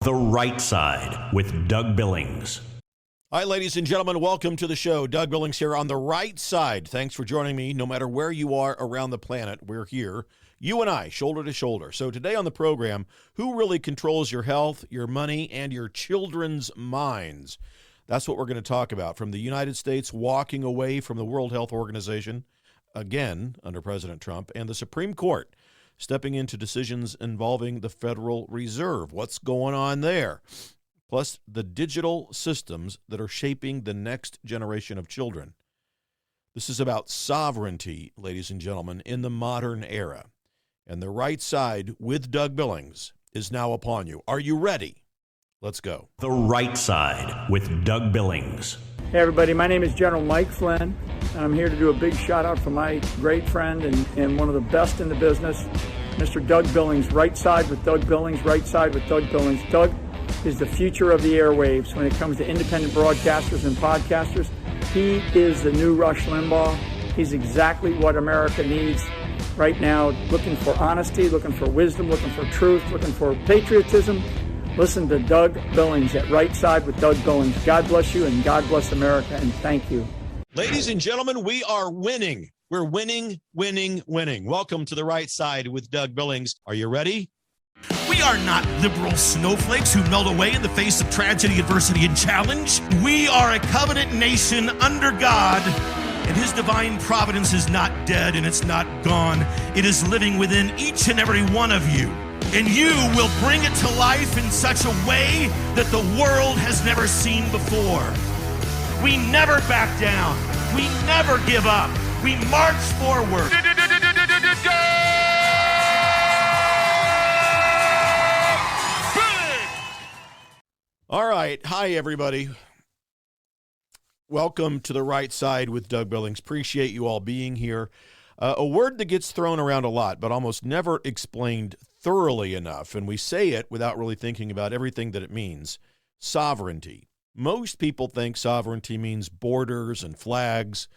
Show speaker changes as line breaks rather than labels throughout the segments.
The Right Side with Doug Billings.
Hi, ladies and gentlemen. Welcome to the show. Doug Billings here on The Right Side. Thanks for joining me. No matter where you are around the planet, we're here, you and I, shoulder to shoulder. So today on the program, who really controls your health, your money, and your children's minds? That's what we're going to talk about. From the United States walking away from the World Health Organization, again, under President Trump, and the Supreme Court stepping into decisions involving the Federal Reserve. What's going on there? Plus, the digital systems that are shaping the next generation of children. This is about sovereignty, ladies and gentlemen, in the modern era. And The Right Side with Doug Billings is now upon you. Are you ready? Let's go.
The Right Side with Doug Billings.
Hey everybody, my name is General Mike Flynn, and I'm here to do a big shout out for my great friend and one of the best in the business, Mr. Doug Billings. Right Side with Doug Billings, Right Side with Doug Billings. Doug is the future of the airwaves when it comes to independent broadcasters and podcasters. He is the new Rush Limbaugh. He's exactly what America needs right now, looking for honesty, looking for wisdom, looking for truth, looking for patriotism. Listen to Doug Billings at Right Side with Doug Billings. God bless you and God bless America, and thank you.
Ladies and gentlemen, we are winning. We're winning, winning, winning. Welcome to The Right Side with Doug Billings. Are you ready?
We are not liberal snowflakes who melt away in the face of tragedy, adversity, and challenge. We are a covenant nation under God, and His divine providence is not dead and it's not gone. It is living within each and every one of you. And you will bring it to life in such a way that the world has never seen before. We never back down. We never give up. We march forward.
All right. Hi, everybody. Welcome to The Right Side with Doug Billings. Appreciate you all being here. A word that gets thrown around a lot, but almost never explained thoroughly enough, and we say it without really thinking about everything that it means. Sovereignty. Most people think sovereignty means borders and flags,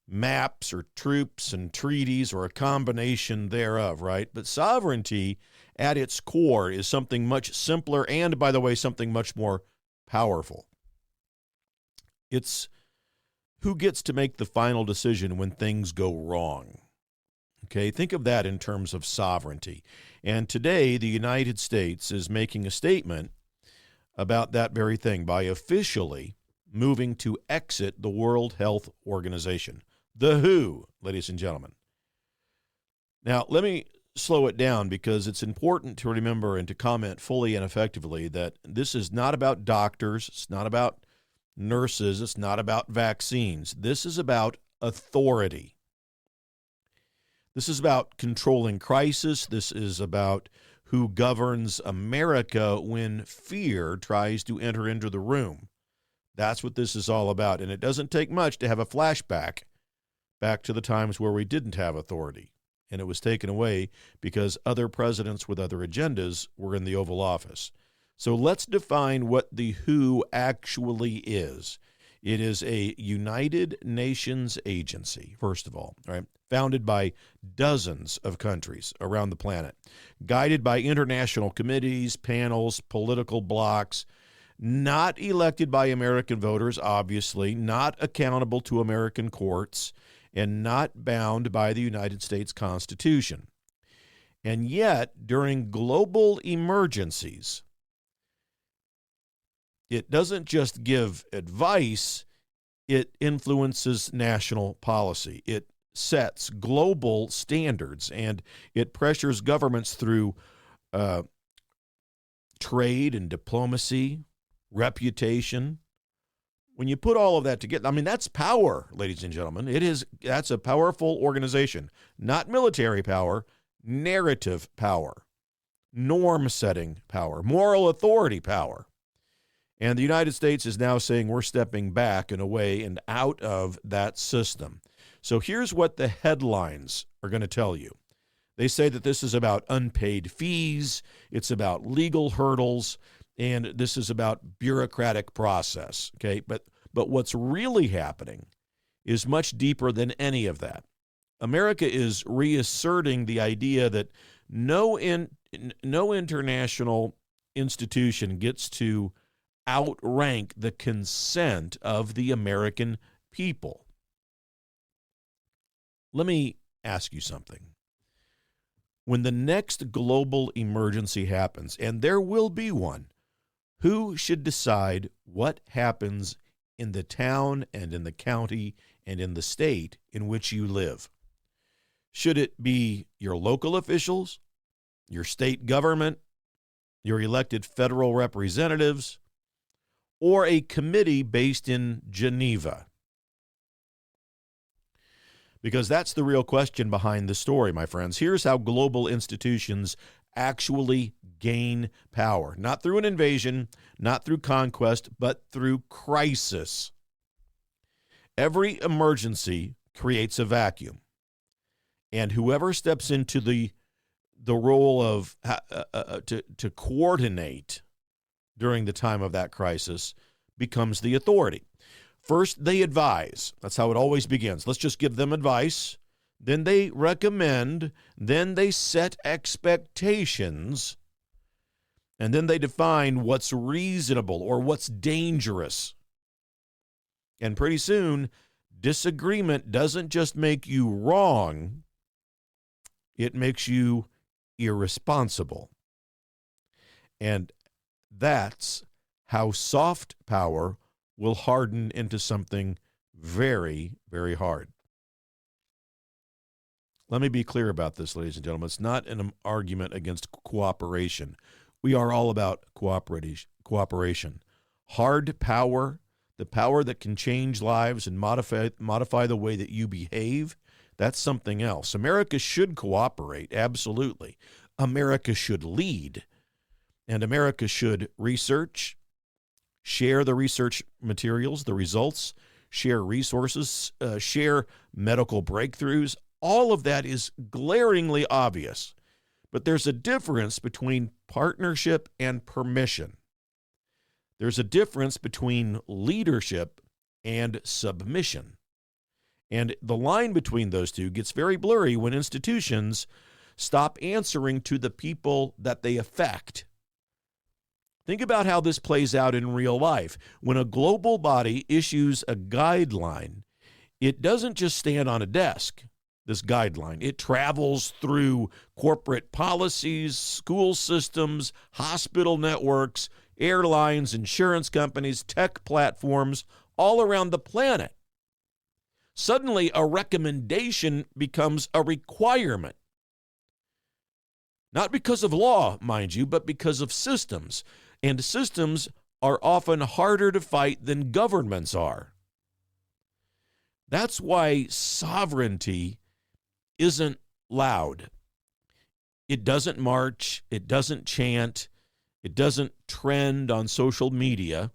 maps or troops and treaties, or a combination thereof, right? But sovereignty at its core is something much simpler and, by the way, something much more powerful. It's who gets to make the final decision when things go wrong. Okay, think of that in terms of sovereignty. And today, the United States is making a statement about that very thing by officially moving to exit the World Health Organization, the WHO, ladies and gentlemen. Now, let me slow it down because it's important to remember and to comment fully and effectively that this is not about doctors, it's not about nurses, it's not about vaccines. This is about authority. This is about controlling crisis. This is about who governs America when fear tries to enter into the room. That's what this is all about. And it doesn't take much to have a flashback back to the times where we didn't have authority. And it was taken away because other presidents with other agendas were in the Oval Office. So let's define what the WHO actually is. It is a United Nations agency, first of all, right? Founded by dozens of countries around the planet, guided by international committees, panels, political blocs, not elected by American voters, obviously, not accountable to American courts, and not bound by the United States Constitution. And yet, during global emergencies, it doesn't just give advice, it influences national policy. It sets global standards, and it pressures governments through trade and diplomacy, reputation. When you put all of that together, I mean, that's power, ladies and gentlemen. That's a powerful organization, not military power, narrative power, norm-setting power, moral authority power. And the United States is now saying we're stepping back and away and out of that system. So here's what the headlines are going to tell you. They say that this is about unpaid fees, it's about legal hurdles, and this is about bureaucratic process, okay? But what's really happening is much deeper than any of that. America is reasserting the idea that no international institution gets to outrank the consent of the American people. Let me ask you something. When the next global emergency happens, and there will be one, who should decide what happens in the town and in the county and in the state in which you live? Should it be your local officials, your state government, your elected federal representatives, or a committee based in Geneva? Because that's the real question behind the story, my friends. Here's how global institutions actually gain power. Not through an invasion, not through conquest, but through crisis. Every emergency creates a vacuum. And whoever steps into the role of to coordinate during the time of that crisis becomes the authority. First, they advise. That's how it always begins. Let's just give them advice. Then they recommend. Then they set expectations. And then they define what's reasonable or what's dangerous. And pretty soon, disagreement doesn't just make you wrong, it makes you irresponsible. And that's how soft power will harden into something very, very hard. Let me be clear about this, ladies and gentlemen. It's not an argument against cooperation. We are all about cooperation. Hard power, the power that can change lives and modify the way that you behave, that's something else. America should cooperate, absolutely. America should lead, and America should research, share the research materials, the results, share resources, share medical breakthroughs. All of that is glaringly obvious. But there's a difference between partnership and permission. There's a difference between leadership and submission. And the line between those two gets very blurry when institutions stop answering to the people that they affect. Think about how this plays out in real life. When a global body issues a guideline, it doesn't just stand on a desk, this guideline. It travels through corporate policies, school systems, hospital networks, airlines, insurance companies, tech platforms, all around the planet. Suddenly, a recommendation becomes a requirement. Not because of law, mind you, but because of systems. And systems are often harder to fight than governments are. That's why sovereignty isn't loud. It doesn't march. It doesn't chant. It doesn't trend on social media.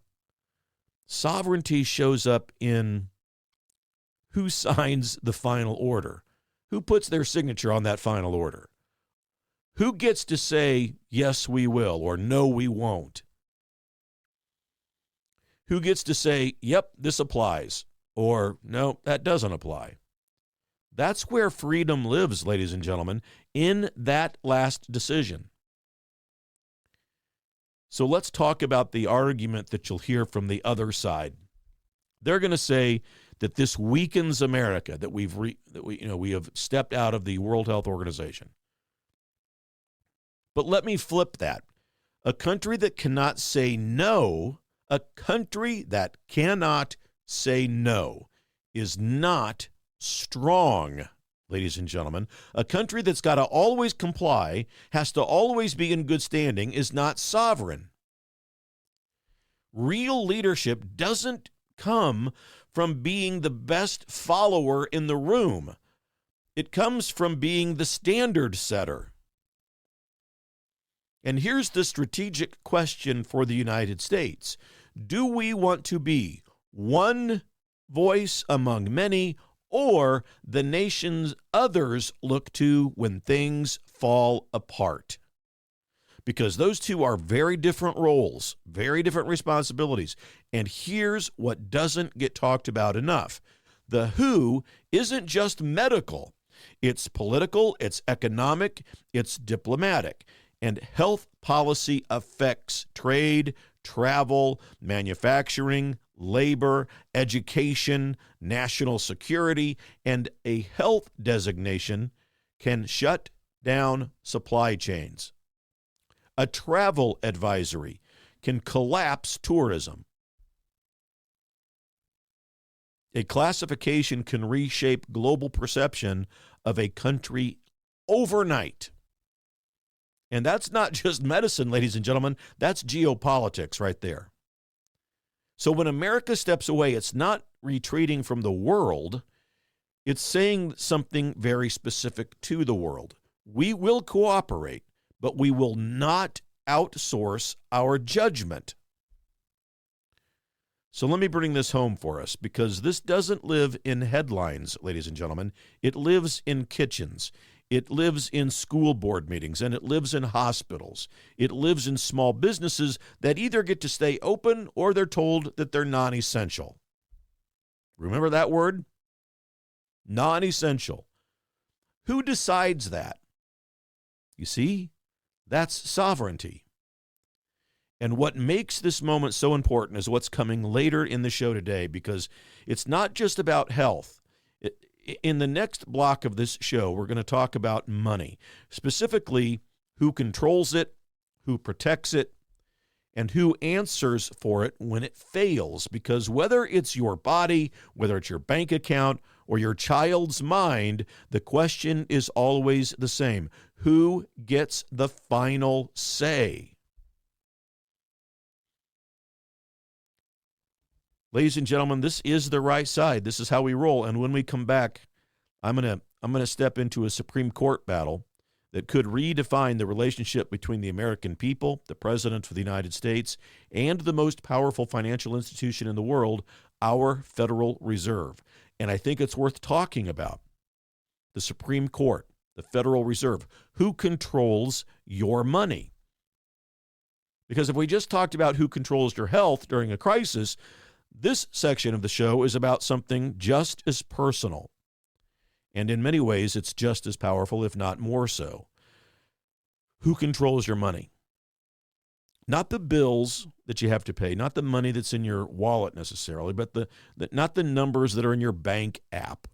Sovereignty shows up in who signs the final order, who puts their signature on that final order, who gets to say, yes, we will, or no, we won't, who gets to say, yep, this applies, or no, that doesn't apply. That's where freedom lives, ladies and gentlemen, in that last decision. So let's talk about the argument that you'll hear from the other side. They're going to say that this weakens America, that we have stepped out of the World Health Organization. But let me flip that. A country that cannot say no, is not strong, ladies and gentlemen. A country that's got to always comply, has to always be in good standing, is not sovereign. Real leadership doesn't come from being the best follower in the room. It comes from being the standard setter. And here's the strategic question for the United States. Do we want to be one voice among many, or the nations others look to when things fall apart? Because those two are very different roles, very different responsibilities. And here's what doesn't get talked about enough. The who isn't just medical. It's political, it's economic, it's diplomatic. And health policy affects trade, travel, manufacturing, labor, education, national security, and a health designation can shut down supply chains. A travel advisory can collapse tourism. A classification can reshape global perception of a country overnight. And that's not just medicine, ladies and gentlemen. That's geopolitics right there. So when America steps away, it's not retreating from the world. It's saying something very specific to the world. We will cooperate, but we will not outsource our judgment. So let me bring this home for us, because this doesn't live in headlines, ladies and gentlemen. It lives in kitchens. It lives in school board meetings, and it lives in hospitals. It lives in small businesses that either get to stay open or they're told that they're non-essential. Remember that word? Non-essential. Who decides that? You see, that's sovereignty. And what makes this moment so important is what's coming later in the show today, because it's not just about health. In the next block of this show, we're going to talk about money, specifically who controls it, who protects it, and who answers for it when it fails. Because whether it's your body, whether it's your bank account, or your child's mind, the question is always the same. Who gets the final say? Ladies and gentlemen, this is the right side. This is how we roll. And when we come back, I'm gonna step into a Supreme Court battle that could redefine the relationship between the American people, the President of the United States, and the most powerful financial institution in the world, our Federal Reserve. And I think it's worth talking about. The Supreme Court, the Federal Reserve. Who controls your money? Because if we just talked about who controls your health during a crisis, this section of the show is about something just as personal. And in many ways, it's just as powerful, if not more so. Who controls your money? Not the bills that you have to pay, not the money that's in your wallet necessarily, but not the numbers that are in your bank app,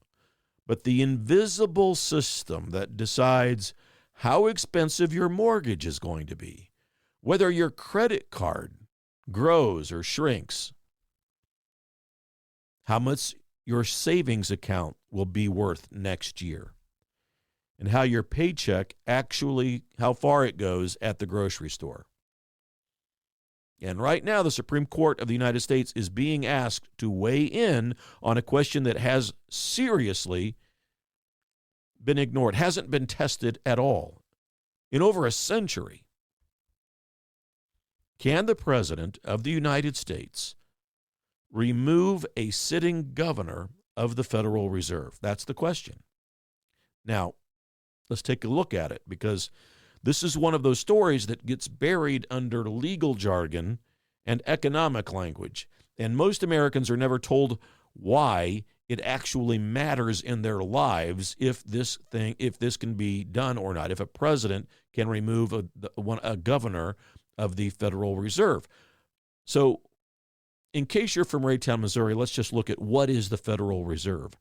but the invisible system that decides how expensive your mortgage is going to be, whether your credit card grows or shrinks, how much your savings account will be worth next year, and how your paycheck actually, how far it goes at the grocery store. And right now, the Supreme Court of the United States is being asked to weigh in on a question that has seriously been ignored, hasn't been tested at all in over a century. Can the President of the United States remove a sitting governor of the Federal Reserve? That's the question. Now, let's take a look at it, because this is one of those stories that gets buried under legal jargon and economic language. And most Americans are never told why it actually matters in their lives if this can be done or not, if a president can remove a governor of the Federal Reserve. So, in case you're from Raytown, Missouri, let's just look at what is the Federal Reserve.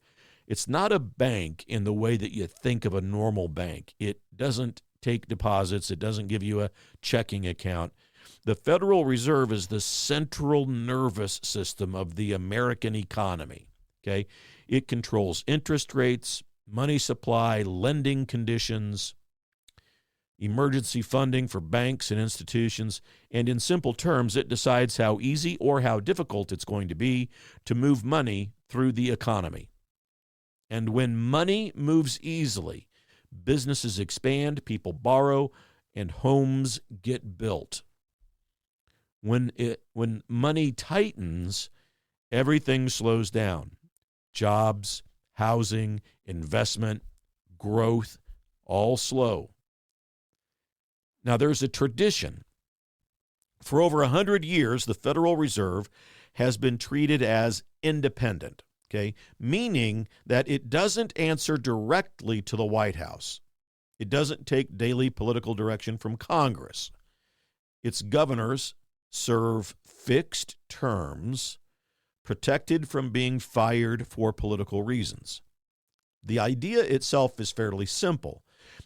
It's not a bank in the way that you think of a normal bank. It doesn't take deposits. It doesn't give you a checking account. The Federal Reserve is the central nervous system of the American economy. Okay? It controls interest rates, money supply, lending conditions, emergency funding for banks and institutions, and in simple terms, it decides how easy or how difficult it's going to be to move money through the economy. And when money moves easily, businesses expand, people borrow, and homes get built. When money tightens, everything slows down. Jobs, housing, investment, growth, all slow. Now, there's a tradition. For over 100 years, the Federal Reserve has been treated as independent, okay? Meaning that it doesn't answer directly to the White House. It doesn't take daily political direction from Congress. Its governors serve fixed terms, protected from being fired for political reasons. The idea itself is fairly simple.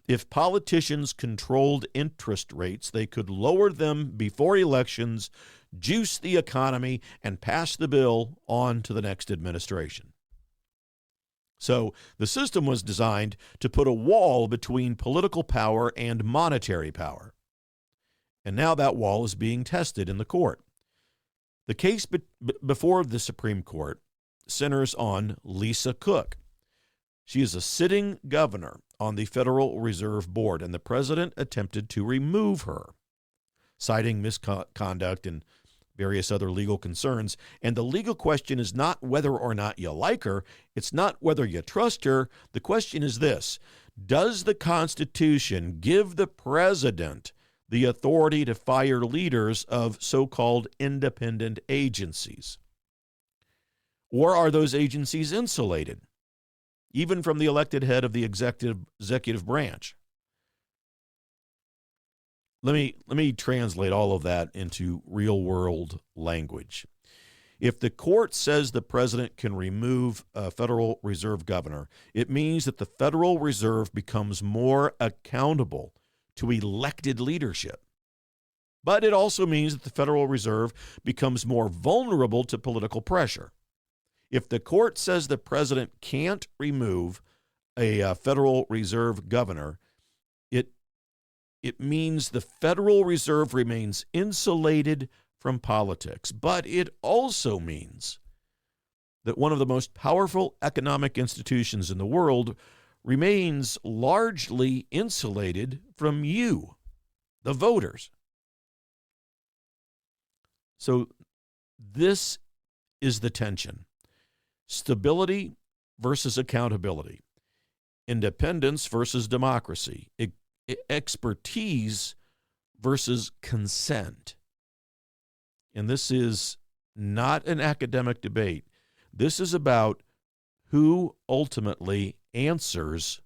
If politicians controlled interest rates, they could lower them before elections, juice the economy, and pass the bill on to the next administration. So the system was designed to put a wall between political power and monetary power. And now that wall is being tested in the court. The case before the Supreme Court centers on Lisa Cook. She is a sitting governor on the Federal Reserve Board, and the president attempted to remove her, citing misconduct and various other legal concerns. And the legal question is not whether or not you like her. It's not whether you trust her. The question is this: does the Constitution give the president the authority to fire leaders of so-called independent agencies? Or are those agencies insulated, even from the elected head of the executive branch? Let me translate all of that into real-world language. If the court says the president can remove a Federal Reserve governor, it means that the Federal Reserve becomes more accountable to elected leadership. But it also means that the Federal Reserve becomes more vulnerable to political pressure. If the court says the president can't remove a Federal Reserve governor, it means the Federal Reserve remains insulated from politics. But it also means that one of the most powerful economic institutions in the world remains largely insulated from you, the voters. So this is the tension: stability versus accountability, independence versus democracy, expertise versus consent. And this is not an academic debate. This is about who ultimately answers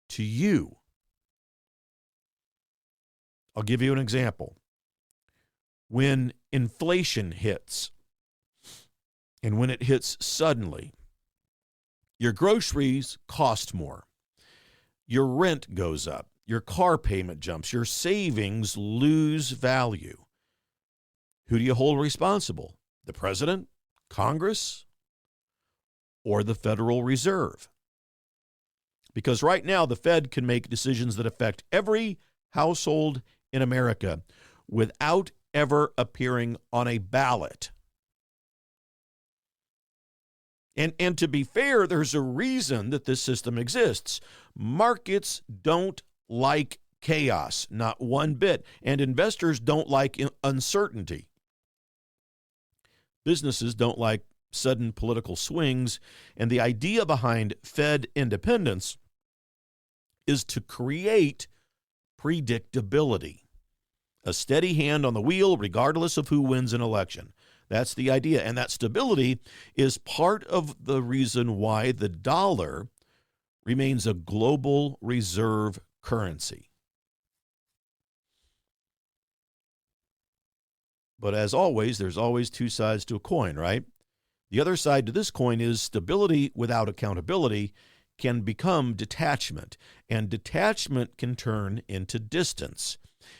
to you. I'll give you an example. When inflation hits, and when it hits suddenly, your groceries cost more, your rent goes up, your car payment jumps, your savings lose value. Who do you hold responsible? The president, Congress, or the Federal Reserve? Because right now the Fed can make decisions that affect every household in America without ever appearing on a ballot. And to be fair, there's a reason that this system exists. Markets don't like chaos, not one bit, and investors don't like uncertainty. Businesses don't like sudden political swings, and the idea behind Fed independence is to create predictability, a steady hand on the wheel regardless of who wins an election. That's the idea, and that stability is part of the reason why the dollar remains a global reserve currency. But as always, there's always two sides to a coin, right? The other side to this coin is stability without accountability can become detachment, and detachment can turn into distance,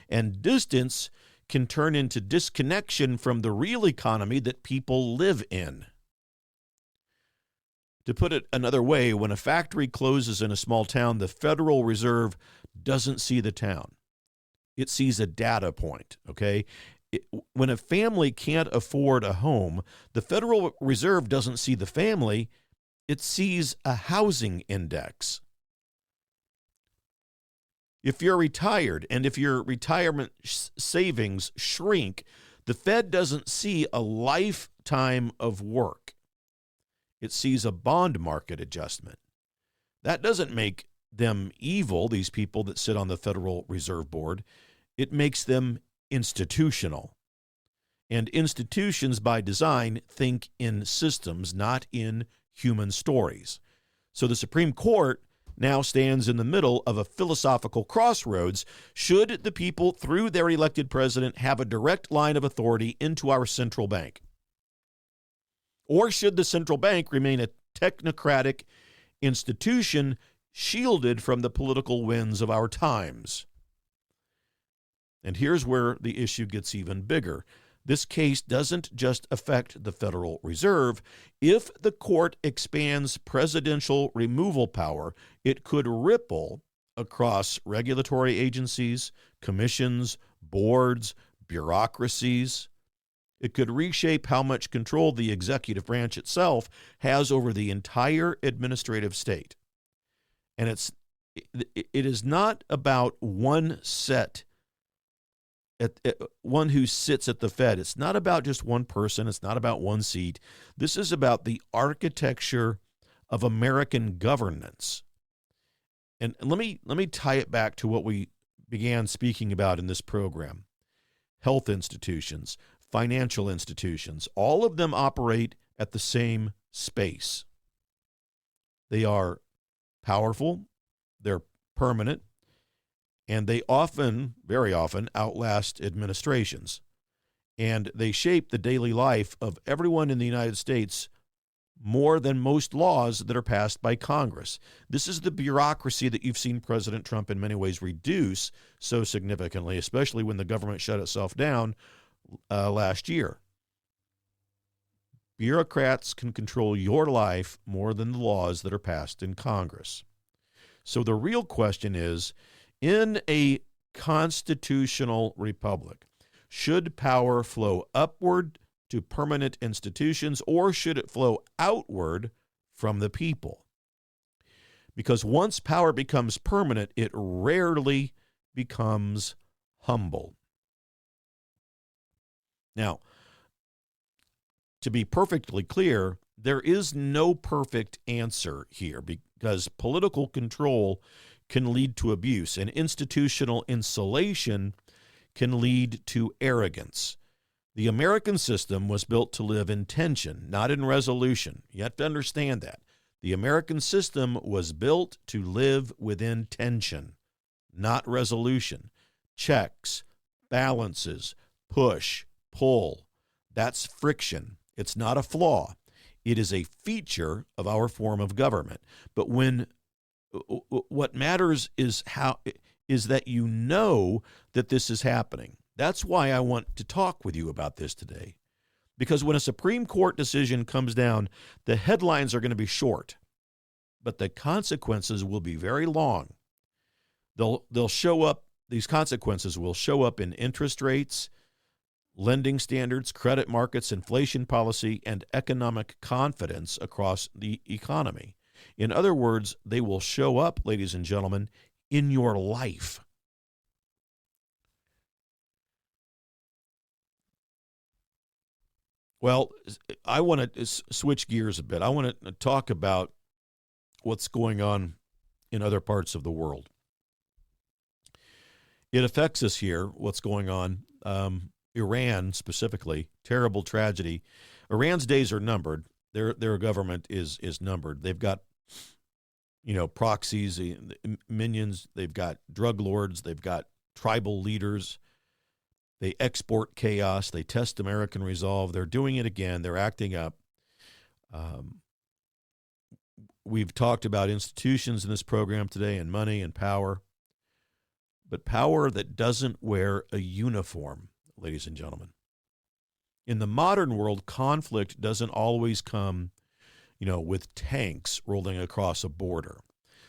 and distance can turn into disconnection from the real economy that people live in. To put it another way, when a factory closes in a small town, the Federal Reserve doesn't see the town. It sees a data point, okay? When a family can't afford a home, the Federal Reserve doesn't see the family. It sees a housing index. If you're retired and if your retirement savings shrink, the Fed doesn't see a lifetime of work. It sees a bond market adjustment. That doesn't make them evil, these people that sit on the Federal Reserve Board. It makes them institutional. And institutions by design think in systems, not in human stories. So the Supreme Court now stands in the middle of a philosophical crossroads. Should the people, through their elected president, have a direct line of authority into our central bank? Or should the central bank remain a technocratic institution shielded from the political winds of our times? And here's where the issue gets even bigger. This case doesn't just affect the Federal Reserve. If the court expands presidential removal power, it could ripple across regulatory agencies, commissions, boards, bureaucracies. It could reshape how much control the executive branch itself has over the entire administrative state. And it is not about one one who sits at the Fed. It's not about just one person. It's not about one seat. This is about the architecture of American governance. And let me tie it back to what we began speaking about in this program. Health institutions, financial institutions, all of them operate at the same space. They are powerful, they're permanent, and they often, very often, outlast administrations. And they shape the daily life of everyone in the United States more than most laws that are passed by Congress. This is the bureaucracy that you've seen President Trump in many ways reduce so significantly, especially when the government shut itself down last year. Bureaucrats can control your life more than the laws that are passed in Congress. So the real question is, in a constitutional republic, should power flow upward to permanent institutions, or should it flow outward from the people? Because once power becomes permanent, it rarely becomes humble. Now, to be perfectly clear, there is no perfect answer here, because political control can lead to abuse, and institutional insulation can lead to arrogance. The American system was built to live in tension, not in resolution. You have to understand that. The American system was built to live within tension, not resolution. Checks, balances, push, pull. That's friction. It's not a flaw. It is a feature of our form of government. But what matters is that you know that this is happening. That's why I want to talk with you about this today. Because when a Supreme Court decision comes down, the headlines are going to be short, but the consequences will be very long. They'll show up, these consequences will show up in interest rates, lending standards, credit markets, inflation policy, and economic confidence across the economy. In other words, they will show up, ladies and gentlemen, in your life. Well, I want to switch gears a bit. I want to talk about what's going on in other parts of the world. It affects us here, what's going on. Iran specifically, terrible tragedy. Iran's days are numbered. Their government is numbered. They've got, proxies, minions. They've got drug lords. They've got tribal leaders. They export chaos. They test American resolve. They're doing it again. They're acting up. We've talked about institutions in this program today, and money and power. But power that doesn't wear a uniform, ladies and gentlemen. In the modern world, conflict doesn't always come, with tanks rolling across a border.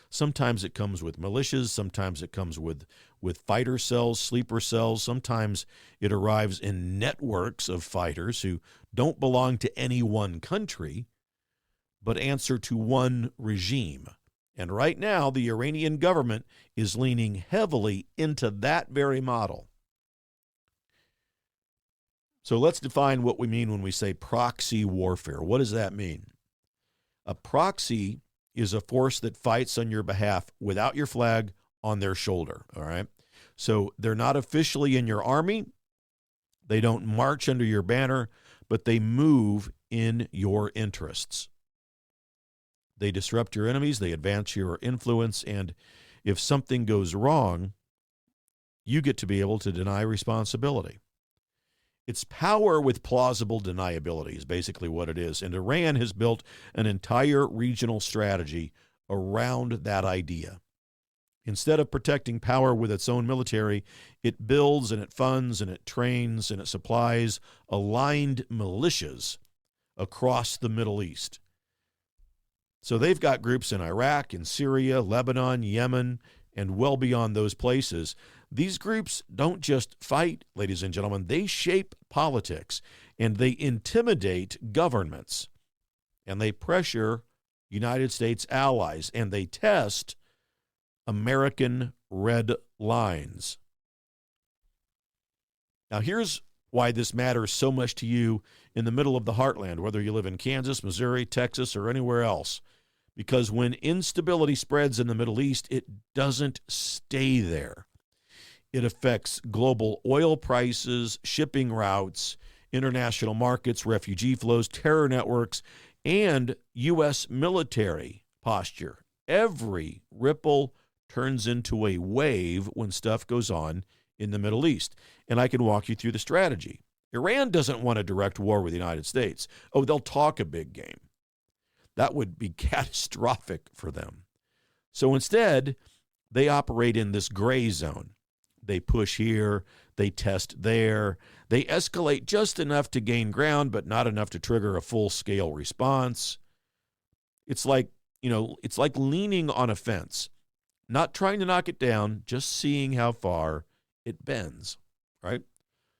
Sometimes it comes with militias. Sometimes it comes with fighter cells, sleeper cells. Sometimes it arrives in networks of fighters who don't belong to any one country, but answer to one regime. And right now, the Iranian government is leaning heavily into that very model. So let's define what we mean when we say proxy warfare. What does that mean? A proxy is a force that fights on your behalf without your flag on their shoulder, all right? So they're not officially in your army. They don't march under your banner, but they move in your interests. They disrupt your enemies, they advance your influence, and if something goes wrong, you get to be able to deny responsibility. It's power with plausible deniability is basically what it is. And Iran has built an entire regional strategy around that idea. Instead of protecting power with its own military, it builds and it funds and it trains and it supplies aligned militias across the Middle East. So they've got groups in Iraq, in Syria, Lebanon, Yemen, and well beyond those places. These groups don't just fight, ladies and gentlemen, they shape politics and they intimidate governments and they pressure United States allies and they test American red lines. Now, here's why this matters so much to you in the middle of the heartland, whether you live in Kansas, Missouri, Texas, or anywhere else. Because when instability spreads in the Middle East, it doesn't stay there. It affects global oil prices, shipping routes, international markets, refugee flows, terror networks, and U.S. military posture. Every ripple turns into a wave when stuff goes on in the Middle East. And I can walk you through the strategy. Iran doesn't want a direct war with the United States. Oh, they'll talk a big game. That would be catastrophic for them. So instead, they operate in this gray zone. They push here, they test there, they escalate just enough to gain ground, but not enough to trigger a full-scale response. It's like leaning on a fence. Not trying to knock it down, just seeing how far it bends, right?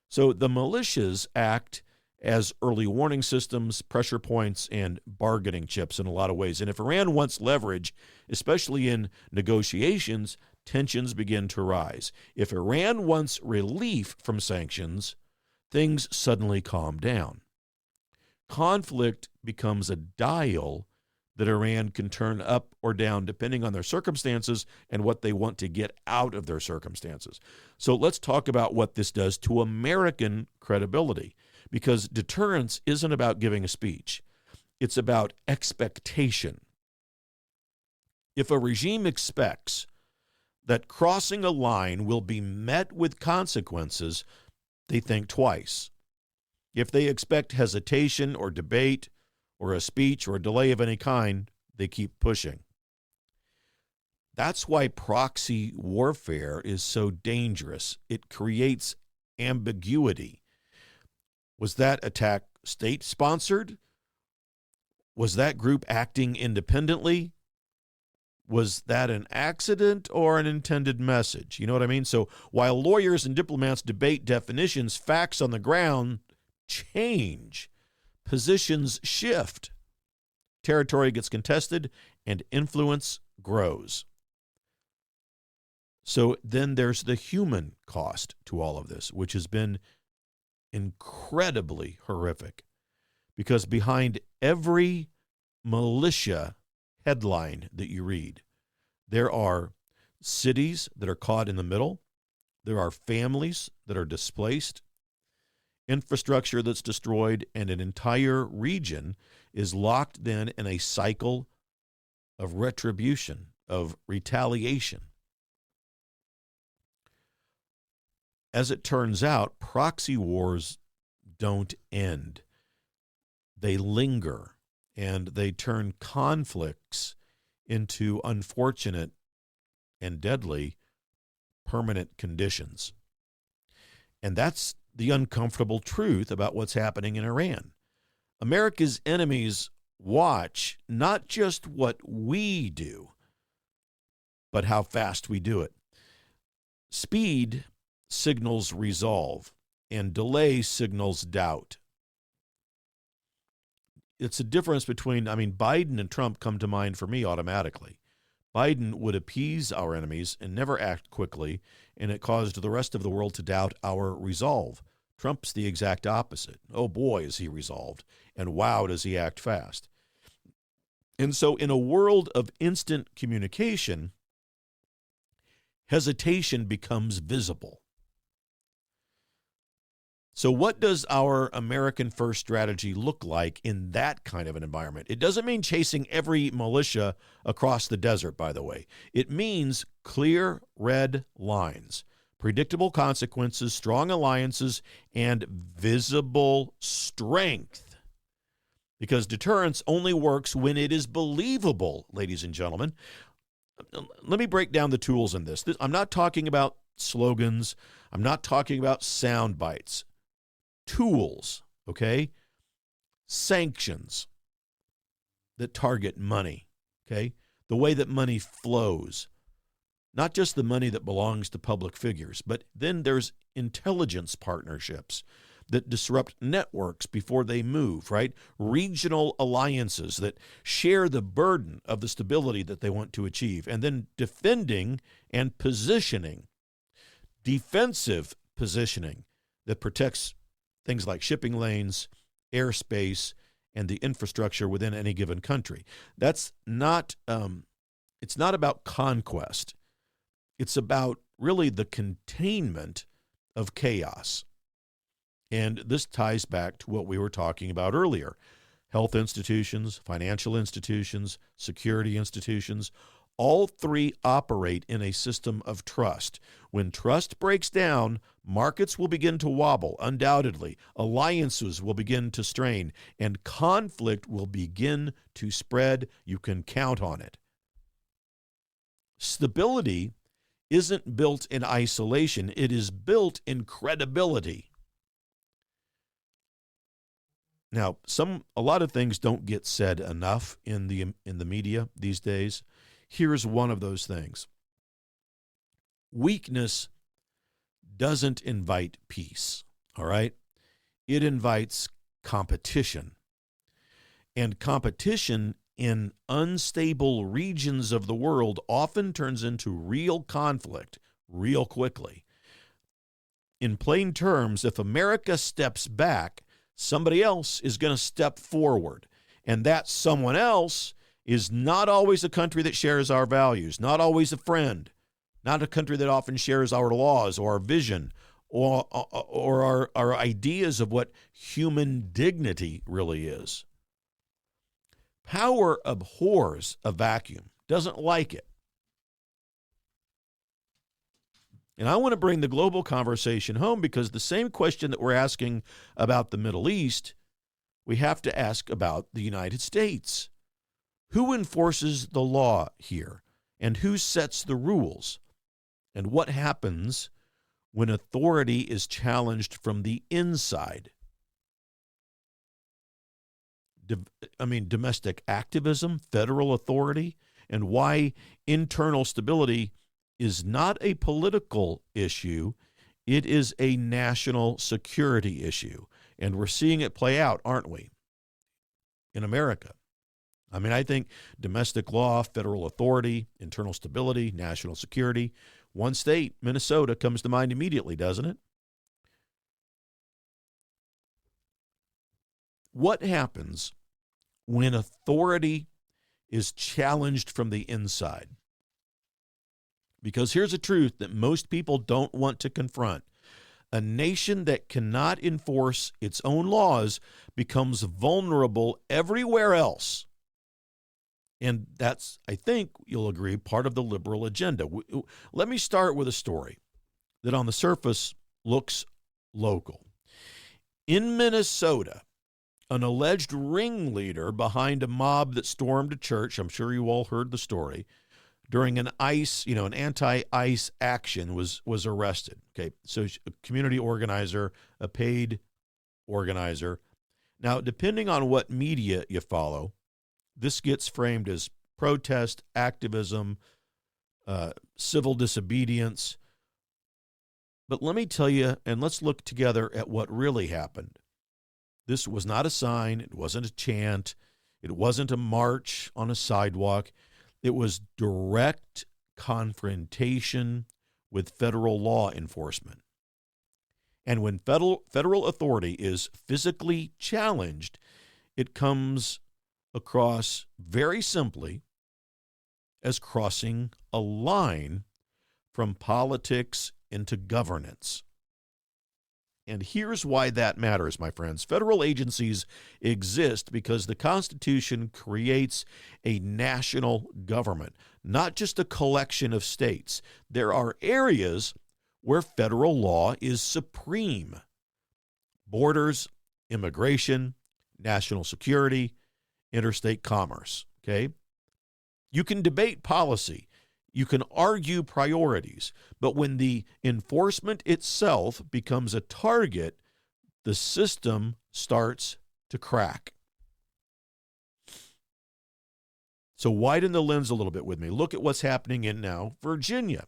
So the militias act as early warning systems, pressure points, and bargaining chips in a lot of ways. And if Iran wants leverage, especially in negotiations, tensions begin to rise. If Iran wants relief from sanctions, things suddenly calm down. Conflict becomes a dial that Iran can turn up or down depending on their circumstances and what they want to get out of their circumstances. So let's talk about what this does to American credibility, because deterrence isn't about giving a speech. It's about expectation. If a regime expects that crossing a line will be met with consequences, they think twice. If they expect hesitation or debate or a speech or a delay of any kind, they keep pushing. That's why proxy warfare is so dangerous. It creates ambiguity. Was that attack state-sponsored? Was that group acting independently? Was that an accident or an intended message? You know what I mean? So while lawyers and diplomats debate definitions, facts on the ground change. Positions shift. Territory gets contested and influence grows. So then there's the human cost to all of this, which has been incredibly horrific, because behind every militia headline that you read, there are cities that are caught in the middle. There are families that are displaced, infrastructure that's destroyed, and an entire region is locked then in a cycle of retribution, of retaliation. As it turns out, proxy wars don't end. They linger, and they turn conflicts into unfortunate and deadly permanent conditions. And that's the uncomfortable truth about what's happening in Iran. America's enemies watch not just what we do, but how fast we do it. Speed signals resolve, and delay signals doubt. It's a difference between, Biden and Trump come to mind for me automatically. Biden would appease our enemies and never act quickly, and it caused the rest of the world to doubt our resolve. Trump's the exact opposite. Oh boy, is he resolved, and wow, does he act fast. And so in a world of instant communication, hesitation becomes visible. So So what does our American first strategy look like in that kind of an environment? It doesn't mean chasing every militia across the desert, by the way. It means clear red lines, predictable consequences, strong alliances, and visible strength. Because deterrence only works when it is believable, ladies and gentlemen. Let me break down the tools in this. I'm not talking about slogans. I'm not talking about sound bites. Tools, okay? Sanctions that target money, okay? The way that money flows. Not just the money that belongs to public figures, but then there's intelligence partnerships that disrupt networks before they move, right? Regional alliances that share the burden of the stability that they want to achieve, and then defending and positioning, defensive positioning that protects things like shipping lanes, airspace, and the infrastructure within any given country. That's not, it's not about conquest. It's about really the containment of chaos. And this ties back to what we were talking about earlier. Health institutions, financial institutions, security institutions, all three operate in a system of trust. When trust breaks down, markets will begin to wobble, undoubtedly. Alliances will begin to strain, and conflict will begin to spread. You can count on it. Stability isn't built in isolation. It is built in credibility. Now, a lot of things don't get said enough in the media these days. Here's one of those things. Weakness doesn't invite peace, all right? It invites competition. And competition in unstable regions of the world often turns into real conflict real quickly. In plain terms, if America steps back, somebody else is going to step forward. And that someone else is not always a country that shares our values, not always a friend, not a country that often shares our laws or our vision or our ideas of what human dignity really is. Power abhors a vacuum, doesn't like it. And I want to bring the global conversation home because the same question that we're asking about the Middle East, we have to ask about the United States. Who enforces the law here? And who sets the rules? And what happens when authority is challenged from the inside? Domestic activism, federal authority, and why internal stability is not a political issue. It is a national security issue. And we're seeing it play out, aren't we, in America? I think domestic law, federal authority, internal stability, national security. One state, Minnesota, comes to mind immediately, doesn't it? What happens when authority is challenged from the inside? Because here's a truth that most people don't want to confront. A nation that cannot enforce its own laws becomes vulnerable everywhere else. And that's, I think you'll agree, part of the liberal agenda. Let me start with a story that on the surface looks local. In Minnesota, an alleged ringleader behind a mob that stormed a church, I'm sure you all heard the story, during an anti-ICE action was arrested. Okay, so a community organizer, a paid organizer. Now, depending on what media you follow, this gets framed as protest, activism, civil disobedience. But let me tell you, and let's look together at what really happened. This was not a sign. It wasn't a chant. It wasn't a march on a sidewalk. It was direct confrontation with federal law enforcement. And when federal authority is physically challenged, it comes across very simply as crossing a line from politics into governance. And here's why that matters, my friends. Federal agencies exist because the Constitution creates a national government, not just a collection of states. There are areas where federal law is supreme. Borders, immigration, national security, interstate commerce, okay? You can debate policy. You can argue priorities, but when the enforcement itself becomes a target, the system starts to crack. So widen the lens a little bit with me. Look at what's happening in now Virginia,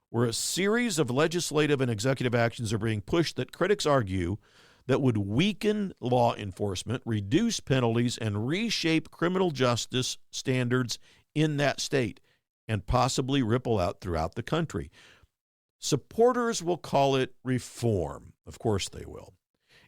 where a series of legislative and executive actions are being pushed that critics argue that would weaken law enforcement, reduce penalties, and reshape criminal justice standards in that state, and possibly ripple out throughout the country. Supporters will call it reform. Of course they will.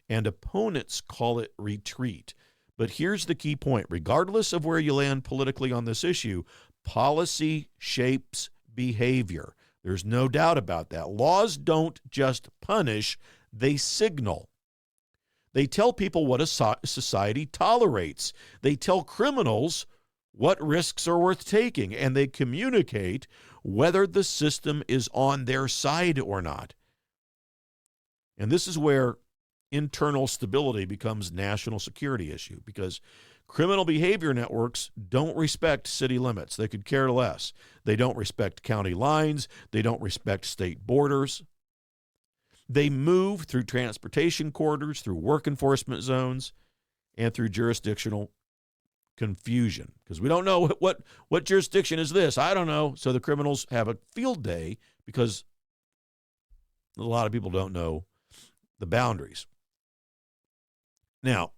And opponents call it retreat. But here's the key point. Regardless of where you land politically on this issue, policy shapes behavior. There's no doubt about that. Laws don't just punish, they signal. They tell people what a society tolerates. They tell criminals what risks are worth taking, and they communicate whether the system is on their side or not. And this is where internal stability becomes a national security issue, because criminal behavior networks don't respect city limits. They could care less. They don't respect county lines. They don't respect state borders. They move through transportation corridors, through work enforcement zones, and through jurisdictional confusion, because we don't know what jurisdiction is this. I don't know. So the criminals have a field day because a lot of people don't know the boundaries. Now,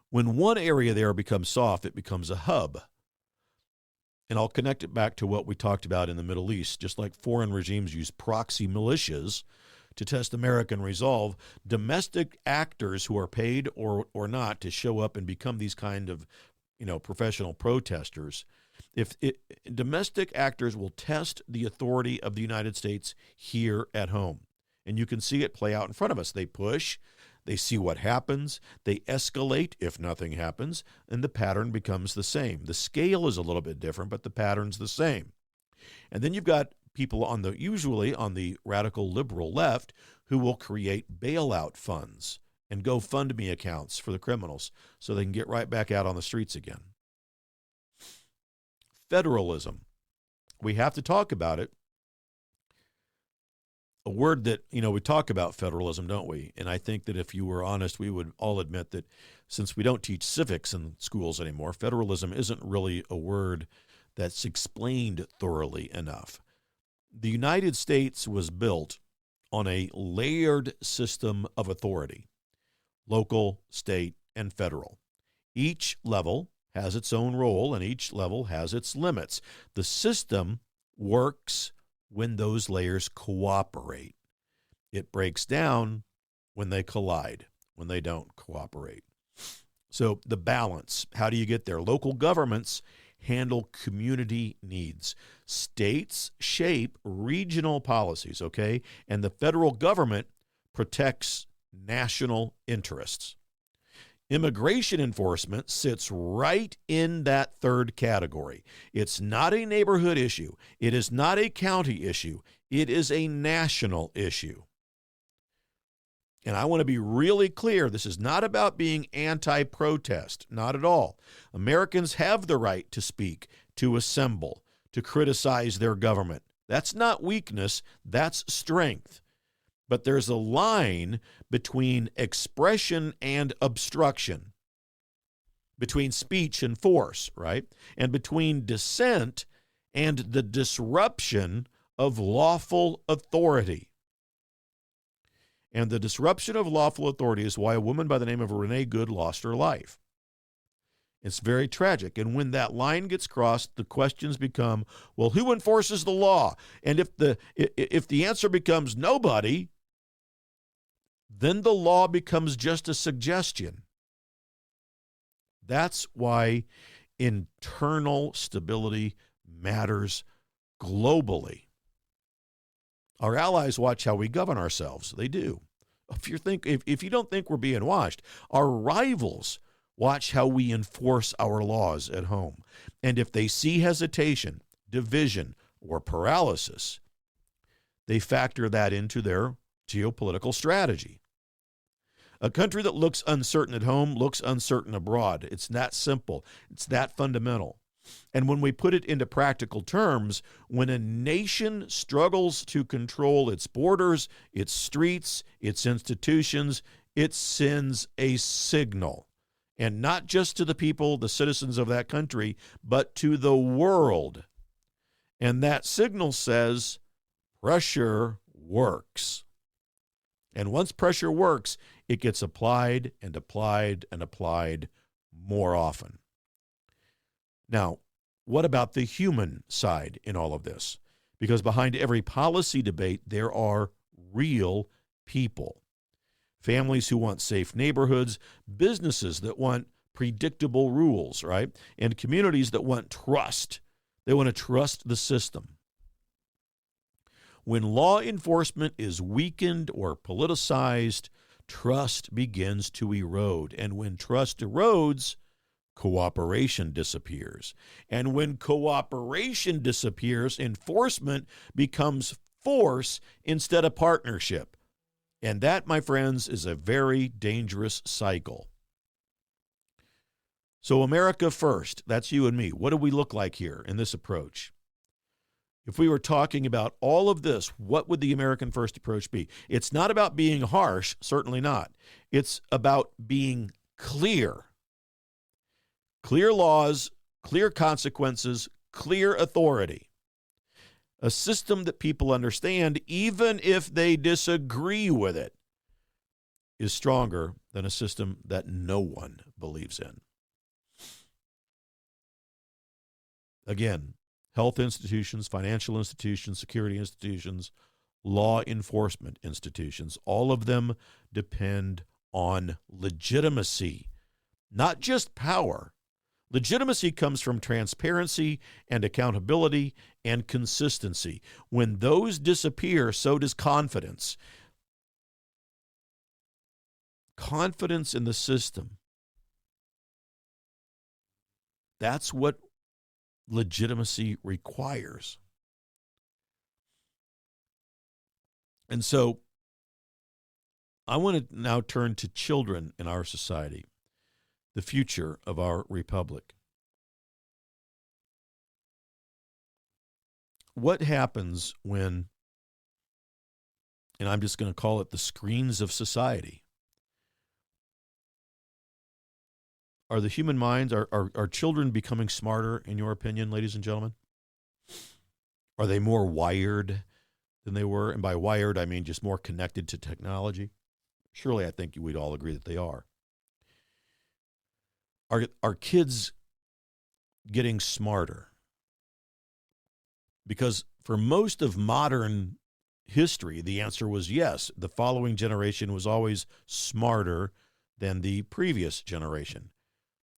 when one area there becomes soft, it becomes a hub. And I'll connect it back to what we talked about in the Middle East. Just like foreign regimes use proxy militias to test American resolve, domestic actors who are paid or not to show up and become these kind of professional protesters, domestic actors will test the authority of the United States here at home. And you can see it play out in front of us. They push, they see what happens, they escalate if nothing happens, and the pattern becomes the same. The scale is a little bit different, but the pattern's the same. And then you've got people usually on the radical liberal left who will create bailout funds and GoFundMe accounts for the criminals so they can get right back out on the streets again. Federalism. We have to talk about it. A word that, we talk about federalism, don't we? And I think that if you were honest, we would all admit that since we don't teach civics in schools anymore, federalism isn't really a word that's explained thoroughly enough. The United States was built on a layered system of authority. Local, state, and federal. Each level has its own role, and each level has its limits. The system works when those layers cooperate. It breaks down when they collide, when they don't cooperate. So the balance, how do you get there? Local governments handle community needs. States shape regional policies, okay? And the federal government protects national interests. Immigration enforcement sits right in that third category. It's not a neighborhood issue. It is not a county issue. It is a national issue. And I want to be really clear, this is not about being anti-protest, not at all. Americans have the right to speak, to assemble, to criticize their government. That's not weakness, that's strength. But there's a line between expression and obstruction, between speech and force, right? And between dissent and the disruption of lawful authority. And the disruption of lawful authority is why a woman by the name of Renee Good lost her life. It's very tragic. And when that line gets crossed, the questions become, well, who enforces the law? And if the answer becomes nobody, then the law becomes just a suggestion. That's why internal stability matters globally. Our allies watch how we govern ourselves. They do. If you don't think we're being watched, our rivals watch how we enforce our laws at home. And if they see hesitation, division, or paralysis, they factor that into their geopolitical strategy. A country that looks uncertain at home looks uncertain abroad. It's that simple. It's that fundamental. And when we put it into practical terms, when a nation struggles to control its borders, its streets, its institutions, it sends a signal. And not just to the people, the citizens of that country, but to the world. And that signal says pressure works. And once pressure works, it gets applied and applied and applied more often. Now, what about the human side in all of this? Because behind every policy debate, there are real people. Families who want safe neighborhoods, businesses that want predictable rules, right? And communities that want trust. They want to trust the system. When law enforcement is weakened or politicized, trust begins to erode. And when trust erodes, cooperation disappears. And when cooperation disappears, enforcement becomes force instead of partnership. And that, my friends, is a very dangerous cycle. So America first, that's you and me. What do we look like here in this approach? If we were talking about all of this, what would the American first approach be? It's not about being harsh, certainly not. It's about being clear. Clear laws, clear consequences, clear authority. A system that people understand, even if they disagree with it, is stronger than a system that no one believes in. Again, health institutions, financial institutions, security institutions, law enforcement institutions, all of them depend on legitimacy, not just power. Legitimacy comes from transparency and accountability and consistency. When those disappear, so does confidence. Confidence in the system. That's what legitimacy requires. And so I want to now turn to children in our society, the future of our republic. What happens when, and I'm just going to call it the screens of society, are the human minds, are children becoming smarter, in your opinion, ladies and gentlemen? Are they more wired than they were? And by wired, I mean just more connected to technology. Surely I think we'd all agree that they are. Are kids getting smarter? Because for most of modern history, the answer was yes. The following generation was always smarter than the previous generation.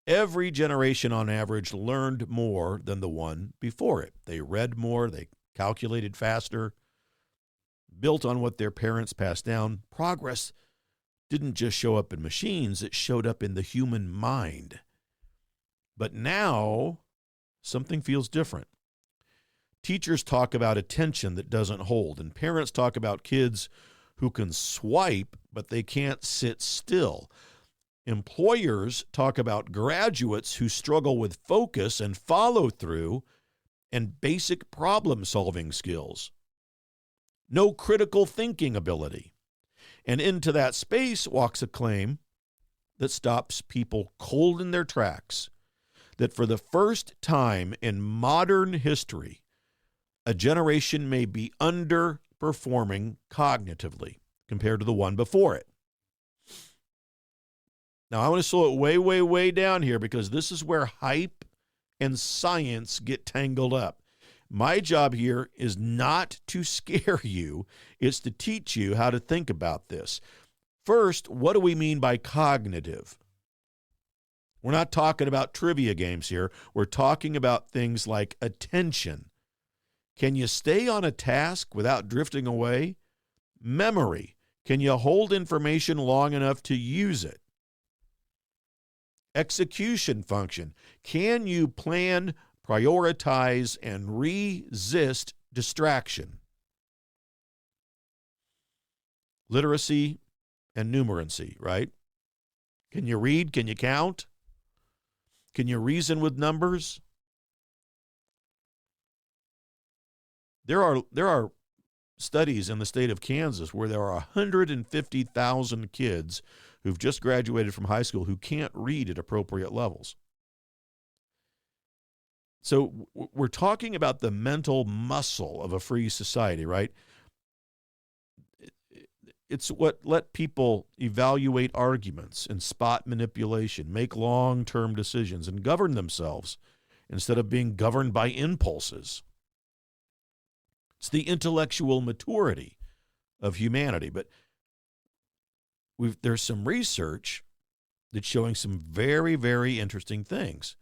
Every generation on average learned more than the one before it. They read more, they calculated faster, built on what their parents passed down. Progress didn't just show up in machines, it showed up in the human mind. But now, something feels different. Teachers talk about attention that doesn't hold, and parents talk about kids who can swipe, but they can't sit still. Employers talk about graduates who struggle with focus and follow through and basic problem-solving skills. No critical thinking ability. And into that space walks a claim that stops people cold in their tracks, that for the first time in modern history, a generation may be underperforming cognitively compared to the one before it. Now, I want to slow it way, way, way down here because this is where hype and science get tangled up. My job here is not to scare you. It's to teach you how to think about this. First, what do we mean by cognitive? We're not talking about trivia games here. We're talking about things like attention. Can you stay on a task without drifting away? Memory. Can you hold information long enough to use it? Execution function. Can you plan, prioritize, and resist distraction? Literacy and numeracy, right? Can you read? Can you count? Can you reason with numbers? There are studies in the state of Kansas where there are 150,000 kids who've just graduated from high school who can't read at appropriate levels. So we're talking about the mental muscle of a free society, right? It's what let people evaluate arguments and spot manipulation, make long-term decisions, and govern themselves instead of being governed by impulses. It's the intellectual maturity of humanity. But there's some research that's showing some very, very interesting things.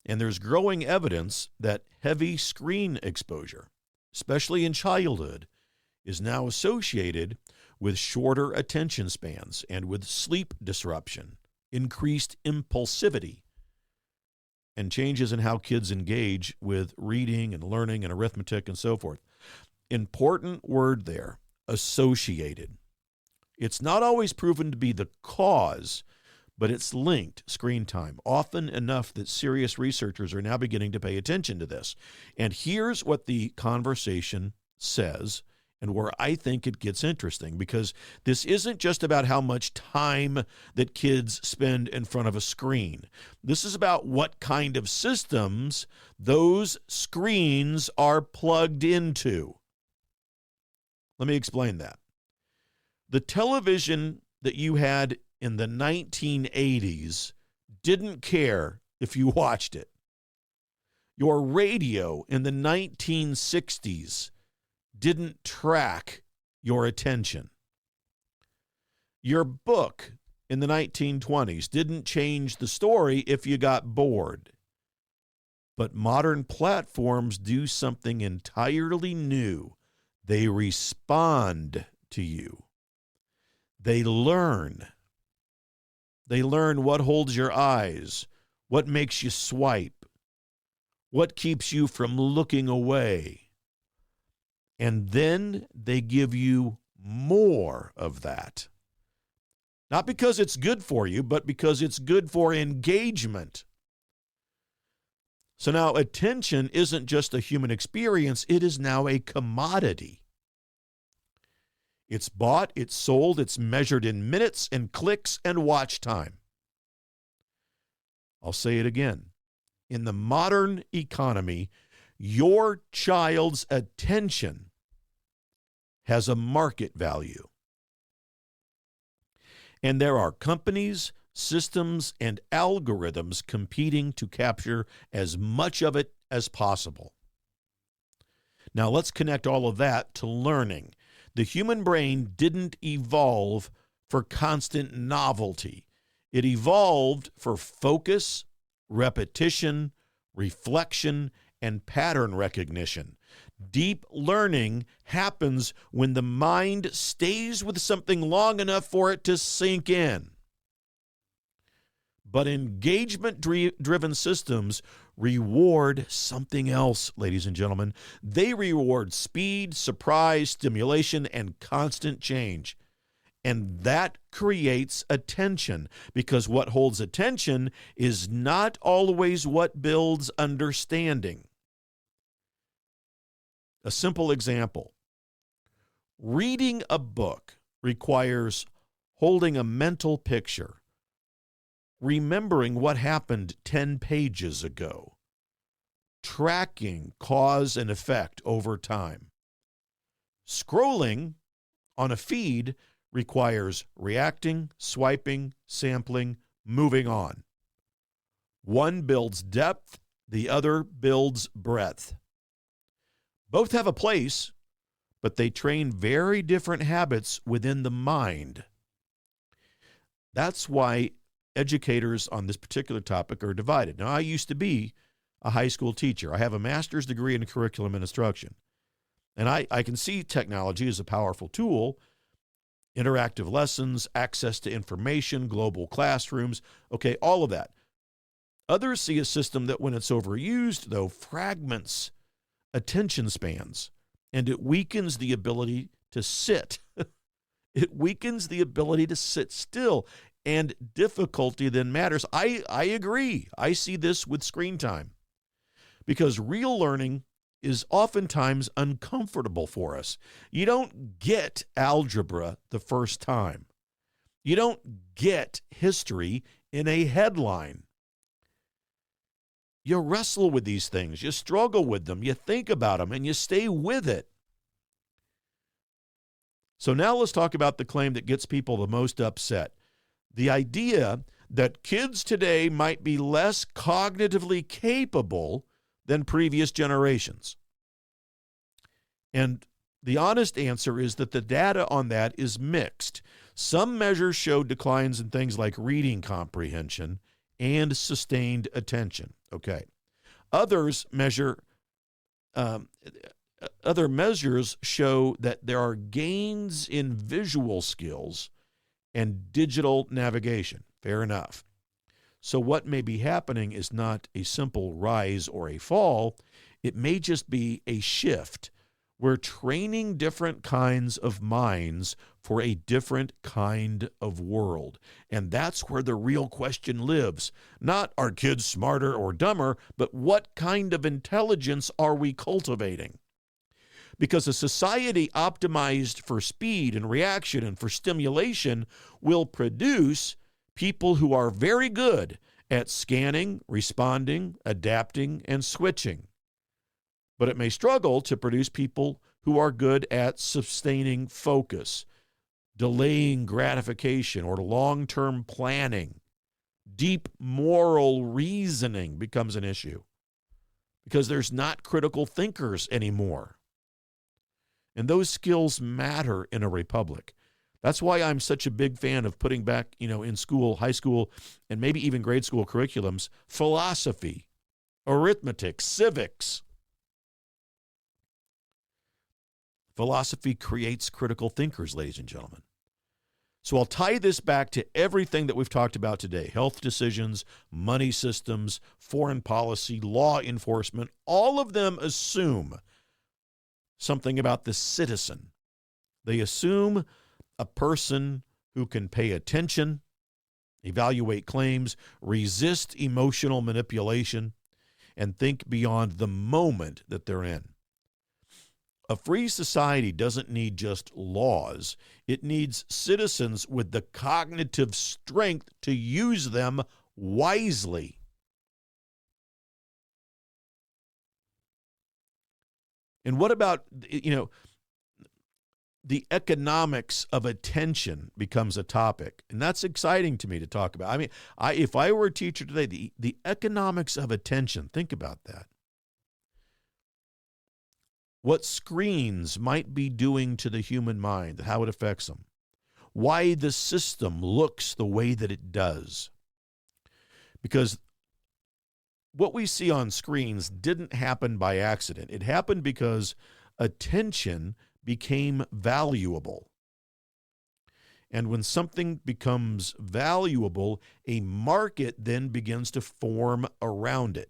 And there's growing evidence that heavy screen exposure, especially in childhood, is now associated with shorter attention spans and with sleep disruption, increased impulsivity, and changes in how kids engage with reading and learning and arithmetic and so forth. Important word there, associated. It's not always proven to be the cause, but it's linked, screen time, often enough that serious researchers are now beginning to pay attention to this. And here's what the conversation says, and where I think it gets interesting, because this isn't just about how much time that kids spend in front of a screen. This is about what kind of systems those screens are plugged into. Let me explain that. The television that you had in the 1980s didn't care if you watched it. Your radio in the 1960s didn't track your attention. Your book in the 1920s didn't change the story if you got bored. But modern platforms do something entirely new. They respond to you. They learn. They learn what holds your eyes, what makes you swipe, what keeps you from looking away. And then they give you more of that. Not because it's good for you, but because it's good for engagement. So now attention isn't just a human experience, it is now a commodity. It's bought, it's sold, it's measured in minutes and clicks and watch time. I'll say it again. In the modern economy, your child's attention has a market value. And there are companies, systems, and algorithms competing to capture as much of it as possible. Now let's connect all of that to learning. The human brain didn't evolve for constant novelty. It evolved for focus, repetition, reflection, and pattern recognition. Deep learning happens when the mind stays with something long enough for it to sink in. But engagement-driven systems reward something else, ladies and gentlemen. They reward speed, surprise, stimulation, and constant change. And that creates attention, because what holds attention is not always what builds understanding. A simple example. Reading a book requires holding a mental picture, remembering what happened 10 pages ago, tracking cause and effect over time. Scrolling on a feed requires reacting, swiping, sampling, moving on. One builds depth, the other builds breadth. Both have a place, but they train very different habits within the mind. That's why educators on this particular topic are divided. Now, I used to be a high school teacher. I have a master's degree in curriculum and instruction. And I can see technology as a powerful tool, interactive lessons, access to information, global classrooms, okay, all of that. Others see a system that, when it's overused, though, fragments attention spans, and it weakens the ability to sit. It weakens the ability to sit still, and difficulty then matters. I agree. I see this with screen time, because real learning is oftentimes uncomfortable for us. You don't get algebra the first time. You don't get history in a headline. You wrestle with these things. You struggle with them. You think about them, and you stay with it. So now let's talk about the claim that gets people the most upset. The idea that kids today might be less cognitively capable than previous generations. And the honest answer is that the data on that is mixed. Some measures showed declines in things like reading comprehension and sustained attention. Okay. Other measures show that there are gains in visual skills and digital navigation. Fair enough. So what may be happening is not a simple rise or a fall. It may just be a shift. We're training different kinds of minds for a different kind of world. And that's where the real question lives. Not are kids smarter or dumber, but what kind of intelligence are we cultivating? Because a society optimized for speed and reaction and for stimulation will produce people who are very good at scanning, responding, adapting, and switching. But it may struggle to produce people who are good at sustaining focus, delaying gratification, or long-term planning. Deep moral reasoning becomes an issue because there's not critical thinkers anymore. And those skills matter in a republic. That's why I'm such a big fan of putting back, in school, high school, and maybe even grade school curriculums, philosophy, arithmetic, civics. Philosophy creates critical thinkers, ladies and gentlemen. So I'll tie this back to everything that we've talked about today: health decisions, money systems, foreign policy, law enforcement. All of them assume something about the citizen. They assume a person who can pay attention, evaluate claims, resist emotional manipulation, and think beyond the moment that they're in. A free society doesn't need just laws. It needs citizens with the cognitive strength to use them wisely. And what about, the economics of attention becomes a topic, and that's exciting to me to talk about. I mean, if I were a teacher today, the economics of attention, think about that. What screens might be doing to the human mind, how it affects them, why the system looks the way that it does. Because what we see on screens didn't happen by accident. It happened because attention became valuable. And when something becomes valuable, a market then begins to form around it.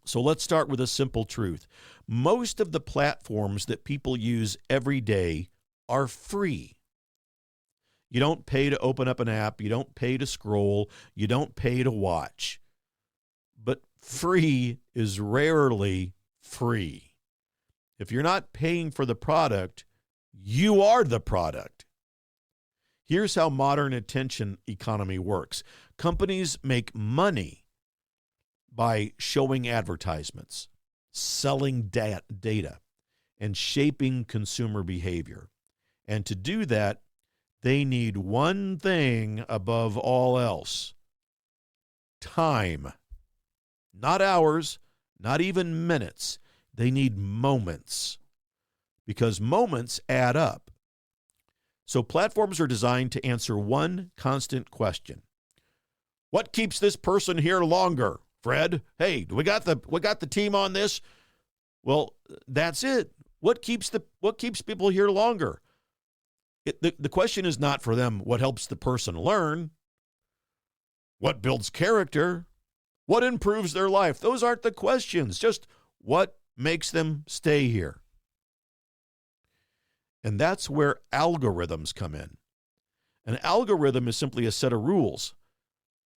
So let's start with a simple truth. Most of the platforms that people use every day are free. You don't pay to open up an app. You don't pay to scroll. You don't pay to watch. But free is rarely free. If you're not paying for the product, you are the product. Here's how modern attention economy works. Companies make money by showing advertisements, selling data, and shaping consumer behavior. And to do that, they need one thing above all else: time. Not hours, not even minutes. They need moments, because moments add up. So platforms are designed to answer one constant question: what keeps this person here longer? Fred, hey, we got the team on this? Well, that's it. What keeps people here longer? The question is not for them what helps the person learn, what builds character, what improves their life. Those aren't the questions, just what makes them stay here. And that's where algorithms come in. An algorithm is simply a set of rules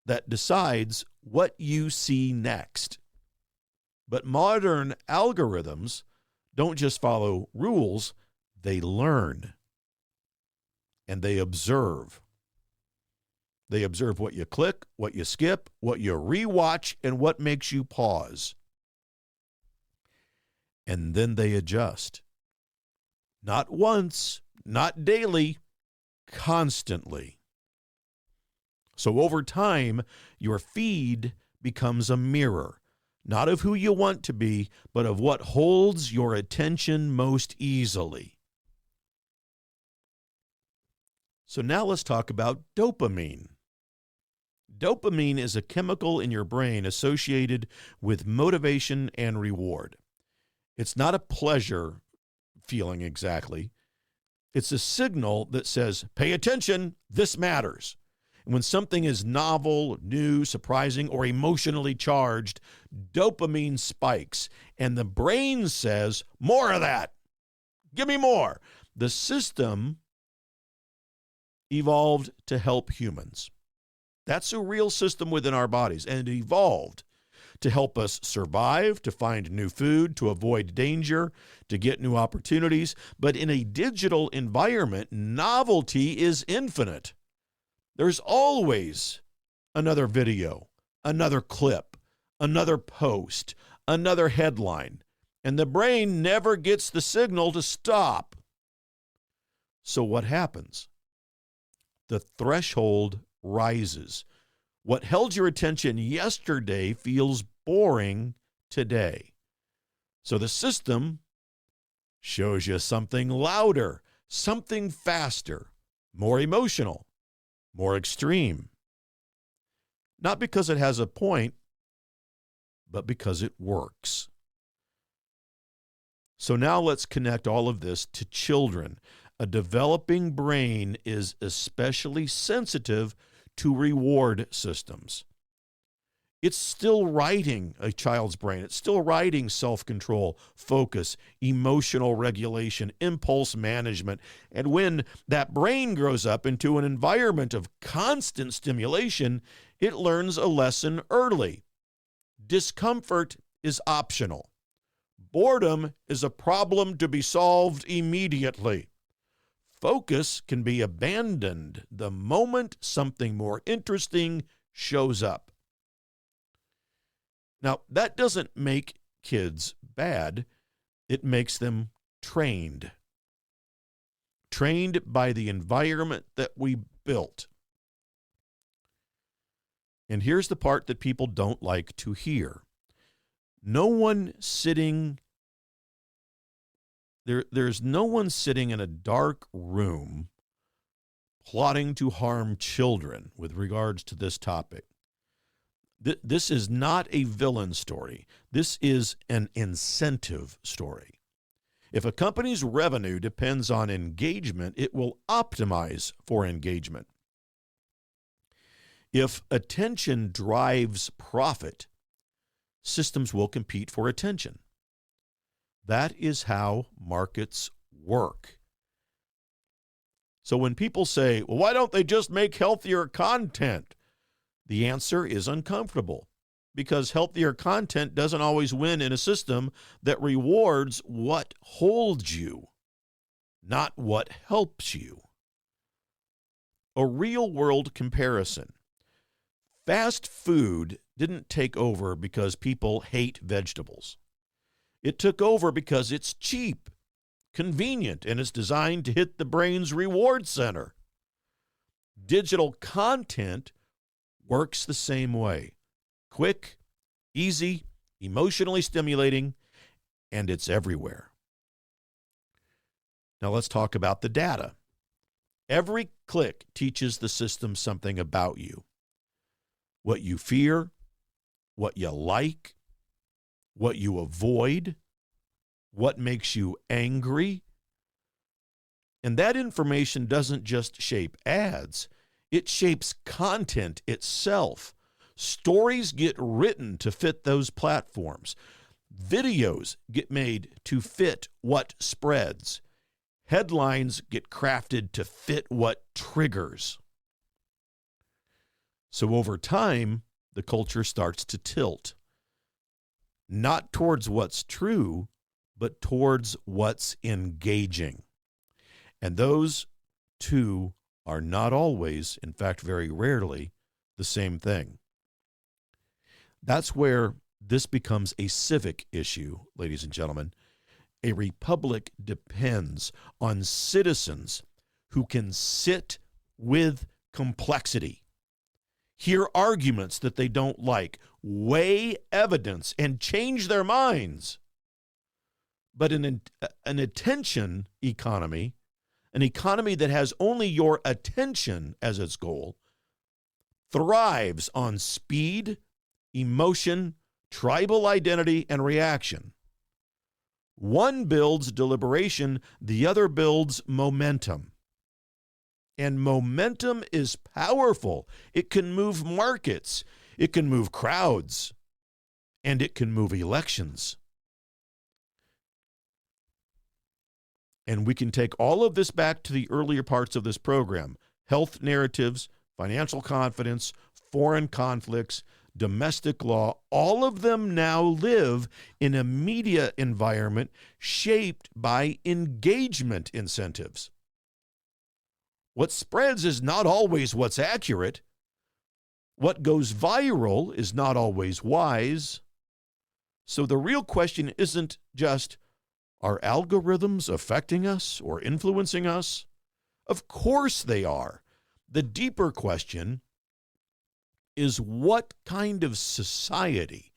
that decides what you see next. But modern algorithms don't just follow rules, they learn. And they observe. They observe what you click, what you skip, what you rewatch, and what makes you pause. And then they adjust. Not once, not daily, constantly. So over time, your feed becomes a mirror, not of who you want to be, but of what holds your attention most easily. So now let's talk about dopamine. Dopamine is a chemical in your brain associated with motivation and reward. It's not a pleasure feeling exactly. It's a signal that says, pay attention, this matters. And when something is novel, new, surprising, or emotionally charged, dopamine spikes, and the brain says, more of that. Give me more. The system evolved to help humans. That's a real system within our bodies, and it evolved to help us survive, to find new food, to avoid danger, to get new opportunities. But in a digital environment, novelty is infinite. There's always another video, another clip, another post, another headline, and the brain never gets the signal to stop. So what happens? The threshold rises. What held your attention yesterday feels boring today. So the system shows you something louder, something faster, more emotional, more extreme. Not because it has a point, but because it works. So now let's connect all of this to children. A developing brain is especially sensitive to reward systems. It's still writing a child's brain. It's still writing self-control, focus, emotional regulation, impulse management. And when that brain grows up into an environment of constant stimulation, it learns a lesson early. Discomfort is optional. Boredom is a problem to be solved immediately. Focus can be abandoned the moment something more interesting shows up. Now, that doesn't make kids bad. It makes them trained. Trained by the environment that we built. And here's the part that people don't like to hear. There's no one sitting in a dark room plotting to harm children with regards to this topic. This is not a villain story. This is an incentive story. If a company's revenue depends on engagement, it will optimize for engagement. If attention drives profit, systems will compete for attention. That is how markets work. So when people say, well, why don't they just make healthier content? The answer is uncomfortable, because healthier content doesn't always win in a system that rewards what holds you, not what helps you. A real-world comparison. Fast food didn't take over because people hate vegetables. It took over because it's cheap, convenient, and it's designed to hit the brain's reward center. Digital content works the same way. Quick, easy, emotionally stimulating, and it's everywhere. Now let's talk about the data. Every click teaches the system something about you. What you fear, what you like, what you avoid, what makes you angry. And that information doesn't just shape ads, it shapes content itself. Stories get written to fit those platforms. Videos get made to fit what spreads. Headlines get crafted to fit what triggers. So over time, the culture starts to tilt, not towards what's true, but towards what's engaging. And those two are not always, in fact, very rarely, the same thing. That's where this becomes a civic issue, ladies and gentlemen. A republic depends on citizens who can sit with complexity, hear arguments that they don't like, weigh evidence, and change their minds. But an attention economy, an economy that has only your attention as its goal, thrives on speed, emotion, tribal identity, and reaction. One builds deliberation, the other builds momentum. And momentum is powerful. It can move markets, it can move crowds, and it can move elections. And we can take all of this back to the earlier parts of this program: health narratives, financial confidence, foreign conflicts, domestic law. All of them now live in a media environment shaped by engagement incentives. What spreads is not always what's accurate. What goes viral is not always wise. So the real question isn't just, are algorithms affecting us or influencing us? Of course they are. The deeper question is, what kind of society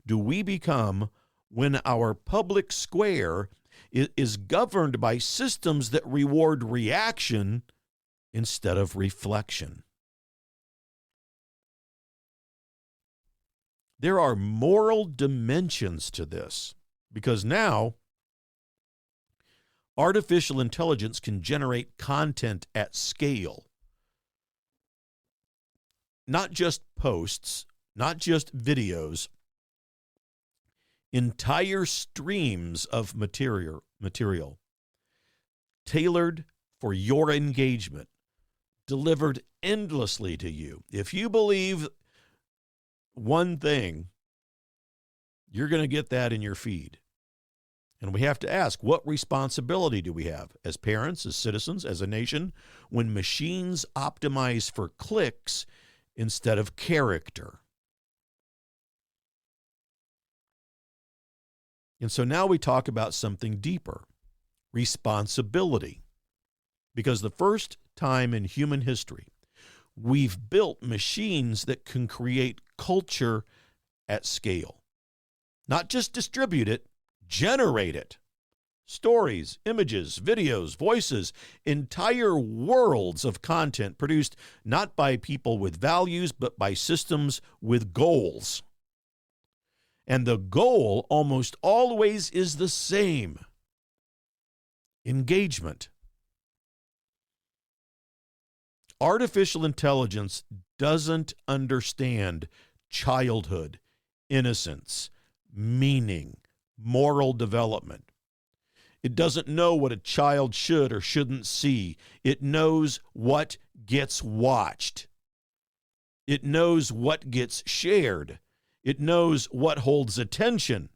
do we become when our public square is governed by systems that reward reaction instead of reflection? There are moral dimensions to this, because now artificial intelligence can generate content at scale. Not just posts, not just videos, entire streams of material tailored for your engagement, delivered endlessly to you. If you believe one thing, you're going to get that in your feed. And we have to ask, what responsibility do we have as parents, as citizens, as a nation, when machines optimize for clicks instead of character? And so now we talk about something deeper: responsibility. Because the first time in human history, we've built machines that can create culture at scale. Not just distribute it, generate it. Stories, images, videos, voices, entire worlds of content produced not by people with values, but by systems with goals. And the goal almost always is the same: engagement. Artificial intelligence doesn't understand childhood, innocence, meaning, moral development. It doesn't know what a child should or shouldn't see. It knows what gets watched. It knows what gets shared. It knows what holds attention.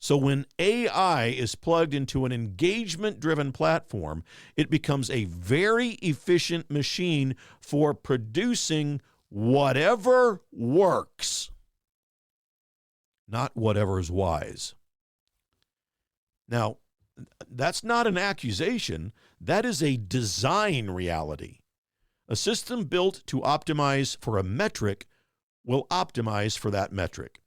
So when AI is plugged into an engagement-driven platform, it becomes a very efficient machine for producing whatever works, not whatever is wise. Now, that's not an accusation. That is a design reality. A system built to optimize for a metric will optimize for that metric.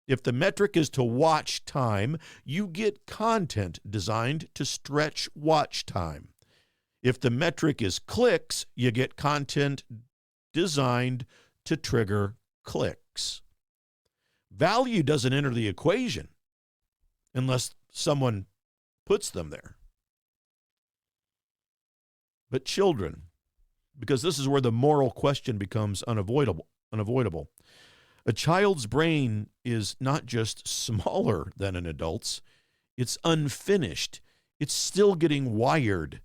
If the metric is to watch time, you get content designed to stretch watch time. If the metric is clicks, you get content designed to trigger clicks. Value doesn't enter the equation unless someone puts them there. but children, because this is where the moral question becomes unavoidable. A child's brain is not just smaller than an adult's, it's unfinished. It's still getting wired.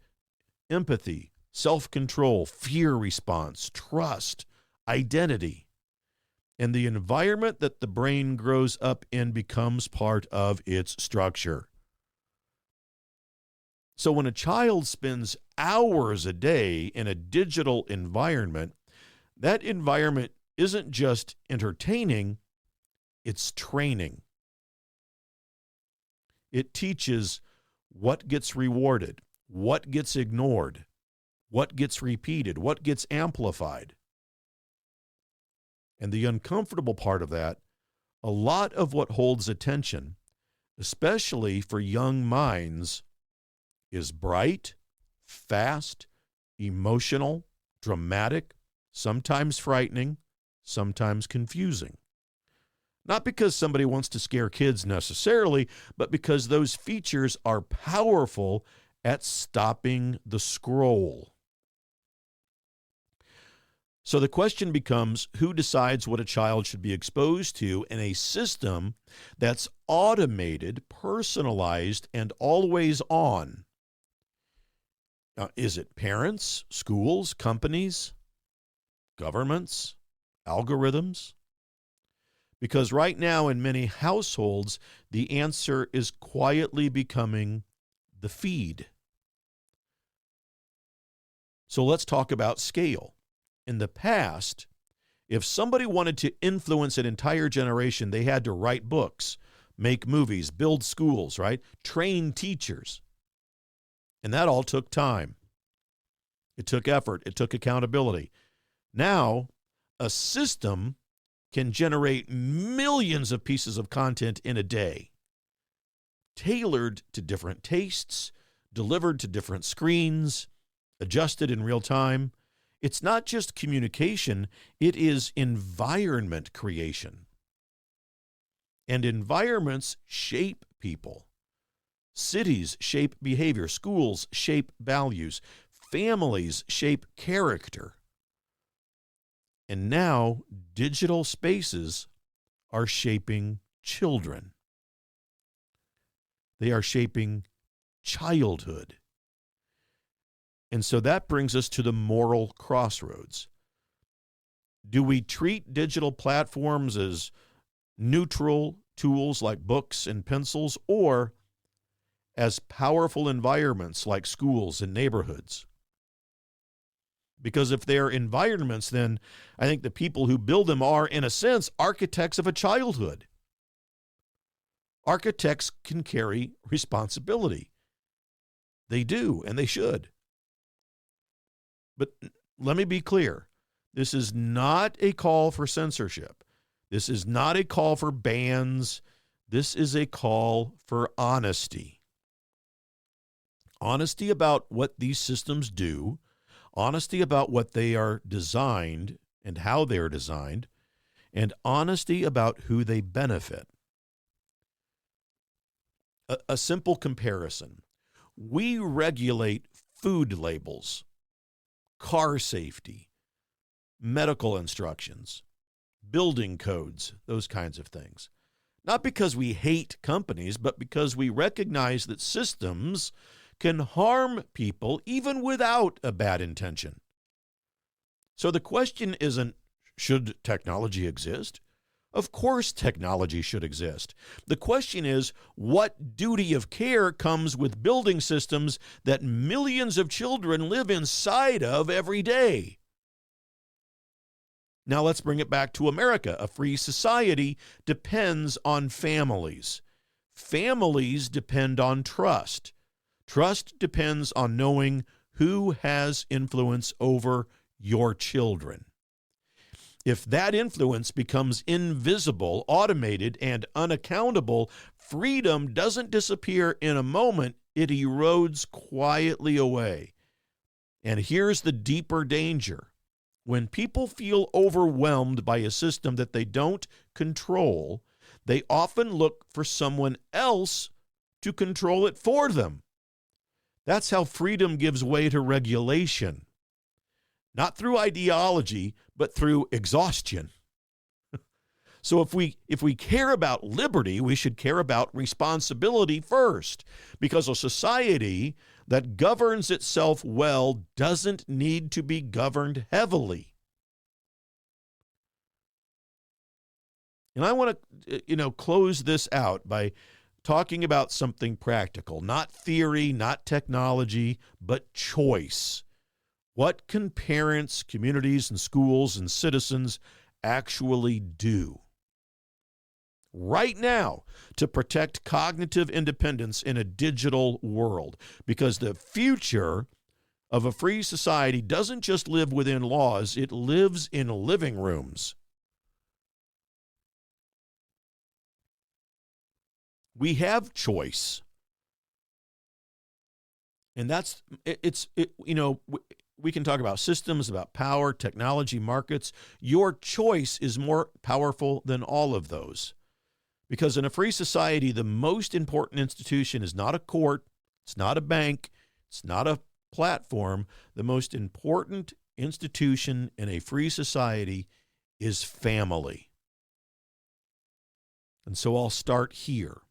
Empathy, self-control, fear response, trust, identity. And the environment that the brain grows up in becomes part of its structure. So when a child spends hours a day in a digital environment, that environment isn't just entertaining, it's training. It teaches what gets rewarded, what gets ignored, what gets repeated, what gets amplified. And the uncomfortable part of that, a lot of what holds attention, especially for young minds, is bright, fast, emotional, dramatic, sometimes frightening, sometimes confusing. Not because somebody wants to scare kids necessarily, but because those features are powerful at stopping the scroll. So the question becomes, who decides what a child should be exposed to in a system that's automated, personalized, and always on? Is it parents, schools, companies, governments, algorithms? Because right now in many households, the answer is quietly becoming the feed. So let's talk about scale. In the past, if somebody wanted to influence an entire generation, they had to write books, make movies, build schools, right? Train teachers. And that all took time. It took effort. It took accountability. Now, a system can generate millions of pieces of content in a day, tailored to different tastes, delivered to different screens, adjusted in real time. It's not just communication, it is environment creation. And environments shape people. Cities shape behavior, schools shape values, families shape character. And now digital spaces are shaping children. They are shaping childhood. And so that brings us to the moral crossroads. Do we treat digital platforms as neutral tools like books and pencils, or as powerful environments like schools and neighborhoods? Because if they're environments, then I think the people who build them are, in a sense, architects of a childhood. Architects can carry responsibility. They do, and they should. But let me be clear. This is not a call for censorship. This is not a call for bans. This is a call for honesty. Honesty about what these systems do, honesty about what they are designed and how they are designed, and honesty about who they benefit. A simple comparison. We regulate food labels, car safety, medical instructions, building codes, those kinds of things. Not because we hate companies, but because we recognize that systems can harm people even without a bad intention. So the question isn't, should technology exist? Of course technology should exist. The question is, what duty of care comes with building systems that millions of children live inside of every day? Now let's bring it back to America. A free society depends on families. Families depend on trust. Trust depends on knowing who has influence over your children. If that influence becomes invisible, automated, and unaccountable, freedom doesn't disappear in a moment, it erodes quietly away. And here's the deeper danger. When people feel overwhelmed by a system that they don't control, they often look for someone else to control it for them. That's how freedom gives way to regulation. Not through ideology, but through exhaustion. So if we care about liberty, we should care about responsibility first, because a society that governs itself well doesn't need to be governed heavily. And I want to, close this out by talking about something practical, not theory, not technology, but choice. What can parents, communities, and schools and citizens actually do right now to protect cognitive independence in a digital world? Because the future of a free society doesn't just live within laws, it lives in living rooms. We have choice. And we can talk about systems, about power, technology, markets. Your choice is more powerful than all of those. Because in a free society, the most important institution is not a court, it's not a bank, it's not a platform. The most important institution in a free society is family. And so I'll start here.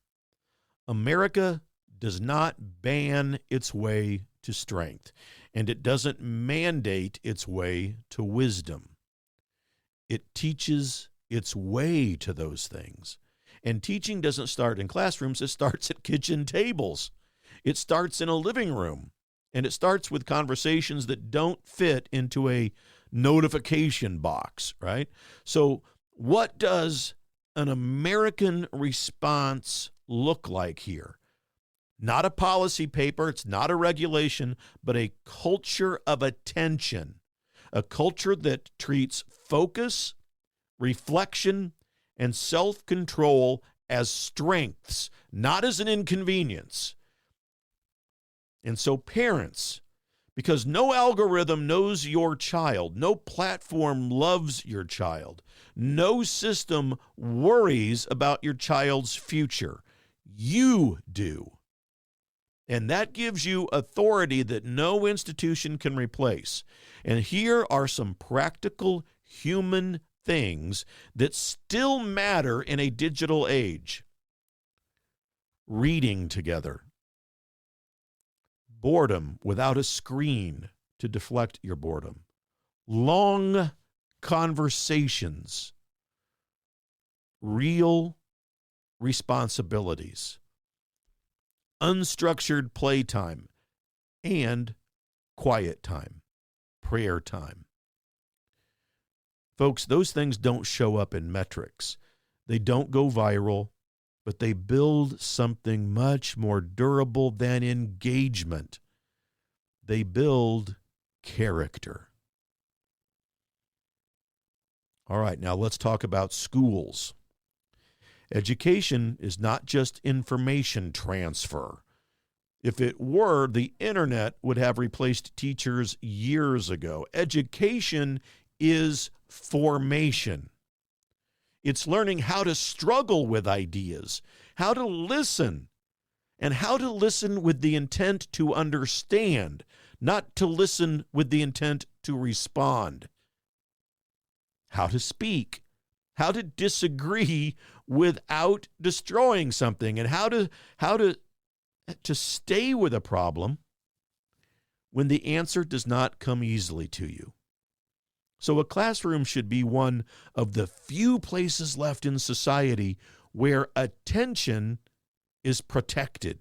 America does not ban its way to strength, and it doesn't mandate its way to wisdom. It teaches its way to those things. And teaching doesn't start in classrooms, it starts at kitchen tables. It starts in a living room, and it starts with conversations that don't fit into a notification box, right? So what does an American response look like here? Not a policy paper, it's not a regulation, but a culture of attention, a culture that treats focus, reflection, and self-control as strengths, not as an inconvenience. And so parents, because no algorithm knows your child, no platform loves your child, no system worries about your child's future, you do. And that gives you authority that no institution can replace. And here are some practical human things that still matter in a digital age. Reading together. Boredom without a screen to deflect your boredom. Long conversations. Real responsibilities. Unstructured playtime and quiet time, prayer time. Folks, those things don't show up in metrics. They don't go viral, but they build something much more durable than engagement. They build character. All right, now let's talk about schools. Education is not just information transfer. If it were, the internet would have replaced teachers years ago. Education is formation. It's learning how to struggle with ideas, how to listen, and how to listen with the intent to understand, not to listen with the intent to respond. How to speak, how to disagree without destroying something, and how to stay with a problem when the answer does not come easily to you. So a classroom should be one of the few places left in society where attention is protected,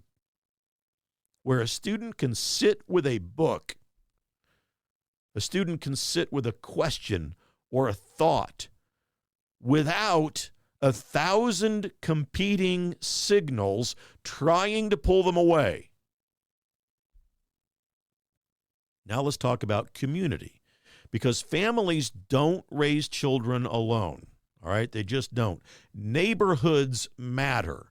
where a student can sit with a book, a student can sit with a question or a thought without 1,000 competing signals trying to pull them away. Now let's talk about community, because families don't raise children alone, all right? They just don't. Neighborhoods matter.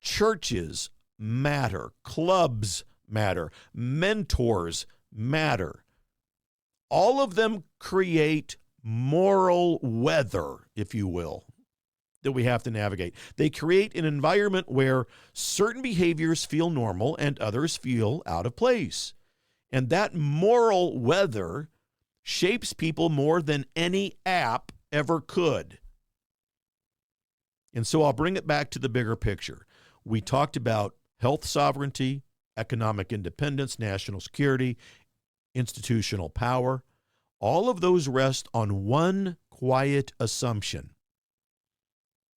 Churches matter. Clubs matter. Mentors matter. All of them create moral weather, if you will. that we have to navigate. They create an environment where certain behaviors feel normal and others feel out of place. And that moral weather shapes people more than any app ever could. And so I'll bring it back to the bigger picture. We talked about health sovereignty, economic independence, national security, institutional power. All of those rest on one quiet assumption: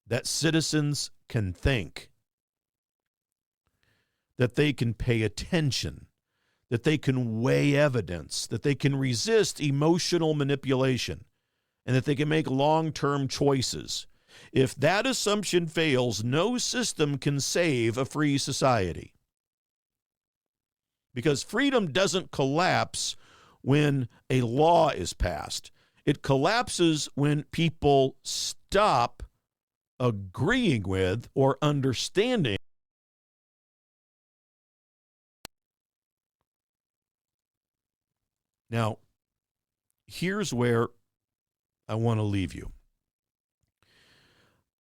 that citizens can think, that they can pay attention, that they can weigh evidence, that they can resist emotional manipulation, and that they can make long-term choices. If that assumption fails, no system can save a free society. Because freedom doesn't collapse when a law is passed. It collapses when people stop agreeing with or understanding. Now, here's where I want to leave you.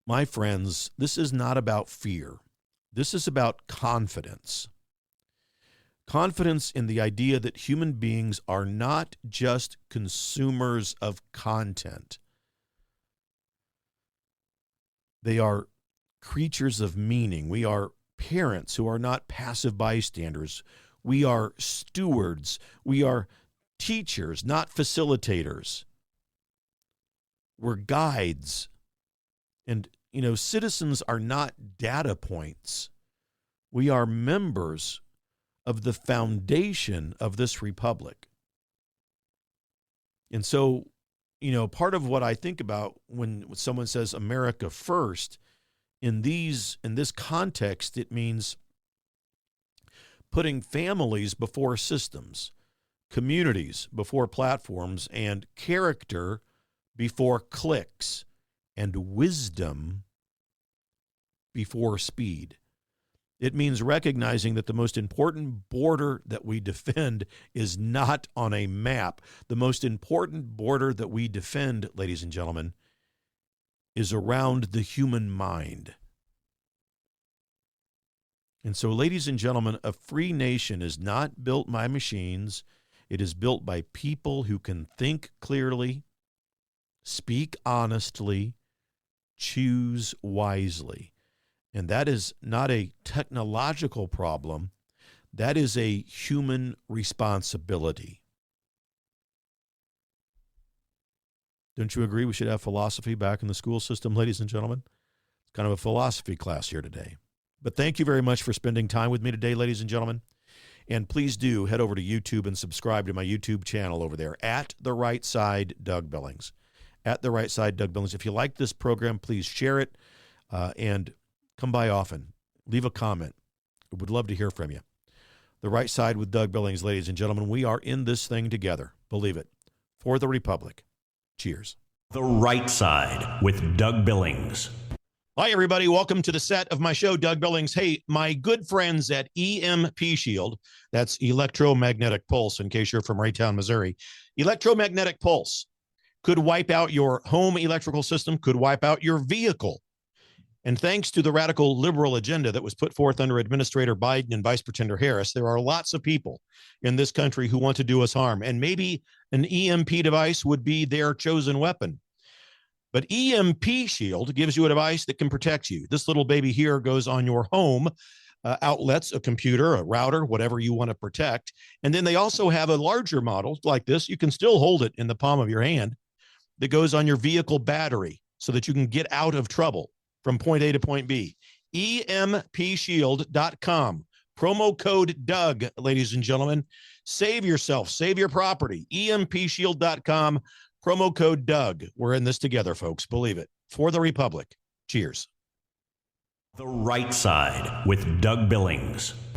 My friends, this is not about fear. This is about confidence. Confidence in the idea that human beings are not just consumers of content. They are creatures of meaning. We are parents who are not passive bystanders. We are stewards. We are teachers, not facilitators. We're guides. And, citizens are not data points. We are members of the foundation of this republic. And so, part of what I think about when someone says America first, in this context, it means putting families before systems, communities before platforms, and character before clicks, and wisdom before speed. It means recognizing that the most important border that we defend is not on a map. The most important border that we defend, ladies and gentlemen, is around the human mind. And so, ladies and gentlemen, a free nation is not built by machines. It is built by people who can think clearly, speak honestly, choose wisely. And that is not a technological problem. That is a human responsibility. Don't you agree we should have philosophy back in the school system, ladies and gentlemen? It's kind of a philosophy class here today. But thank you very much for spending time with me today, ladies and gentlemen. And please do head over to YouTube and subscribe to my YouTube channel over there, at The Right Side, Doug Billings. At The Right Side, Doug Billings. If you like this program, please share it and come by often. Leave a comment. I would love to hear from you. The Right Side with Doug Billings, ladies and gentlemen. We are in this thing together. Believe it. For the Republic. Cheers.
The Right Side with Doug Billings.
Hi, everybody. Welcome to the set of my show, Doug Billings. Hey, my good friends at EMP Shield, that's electromagnetic pulse, in case you're from Raytown, Missouri. Electromagnetic pulse could wipe out your home electrical system, could wipe out your vehicle. And thanks to the radical liberal agenda that was put forth under Administrator Biden and Vice Pretender Harris, there are lots of people in this country who want to do us harm. And maybe an EMP device would be their chosen weapon. But EMP Shield gives you a device that can protect you. This little baby here goes on your home outlets, a computer, a router, whatever you want to protect. And then they also have a larger model like this. You can still hold it in the palm of your hand, that goes on your vehicle battery so that you can get out of trouble from point A to point B. EMPshield.com. Promo code Doug, ladies and gentlemen. Save yourself. Save your property. EMPshield.com. Promo code Doug. We're in this together, folks. Believe it. For the Republic. Cheers.
The Right Side with Doug Billings.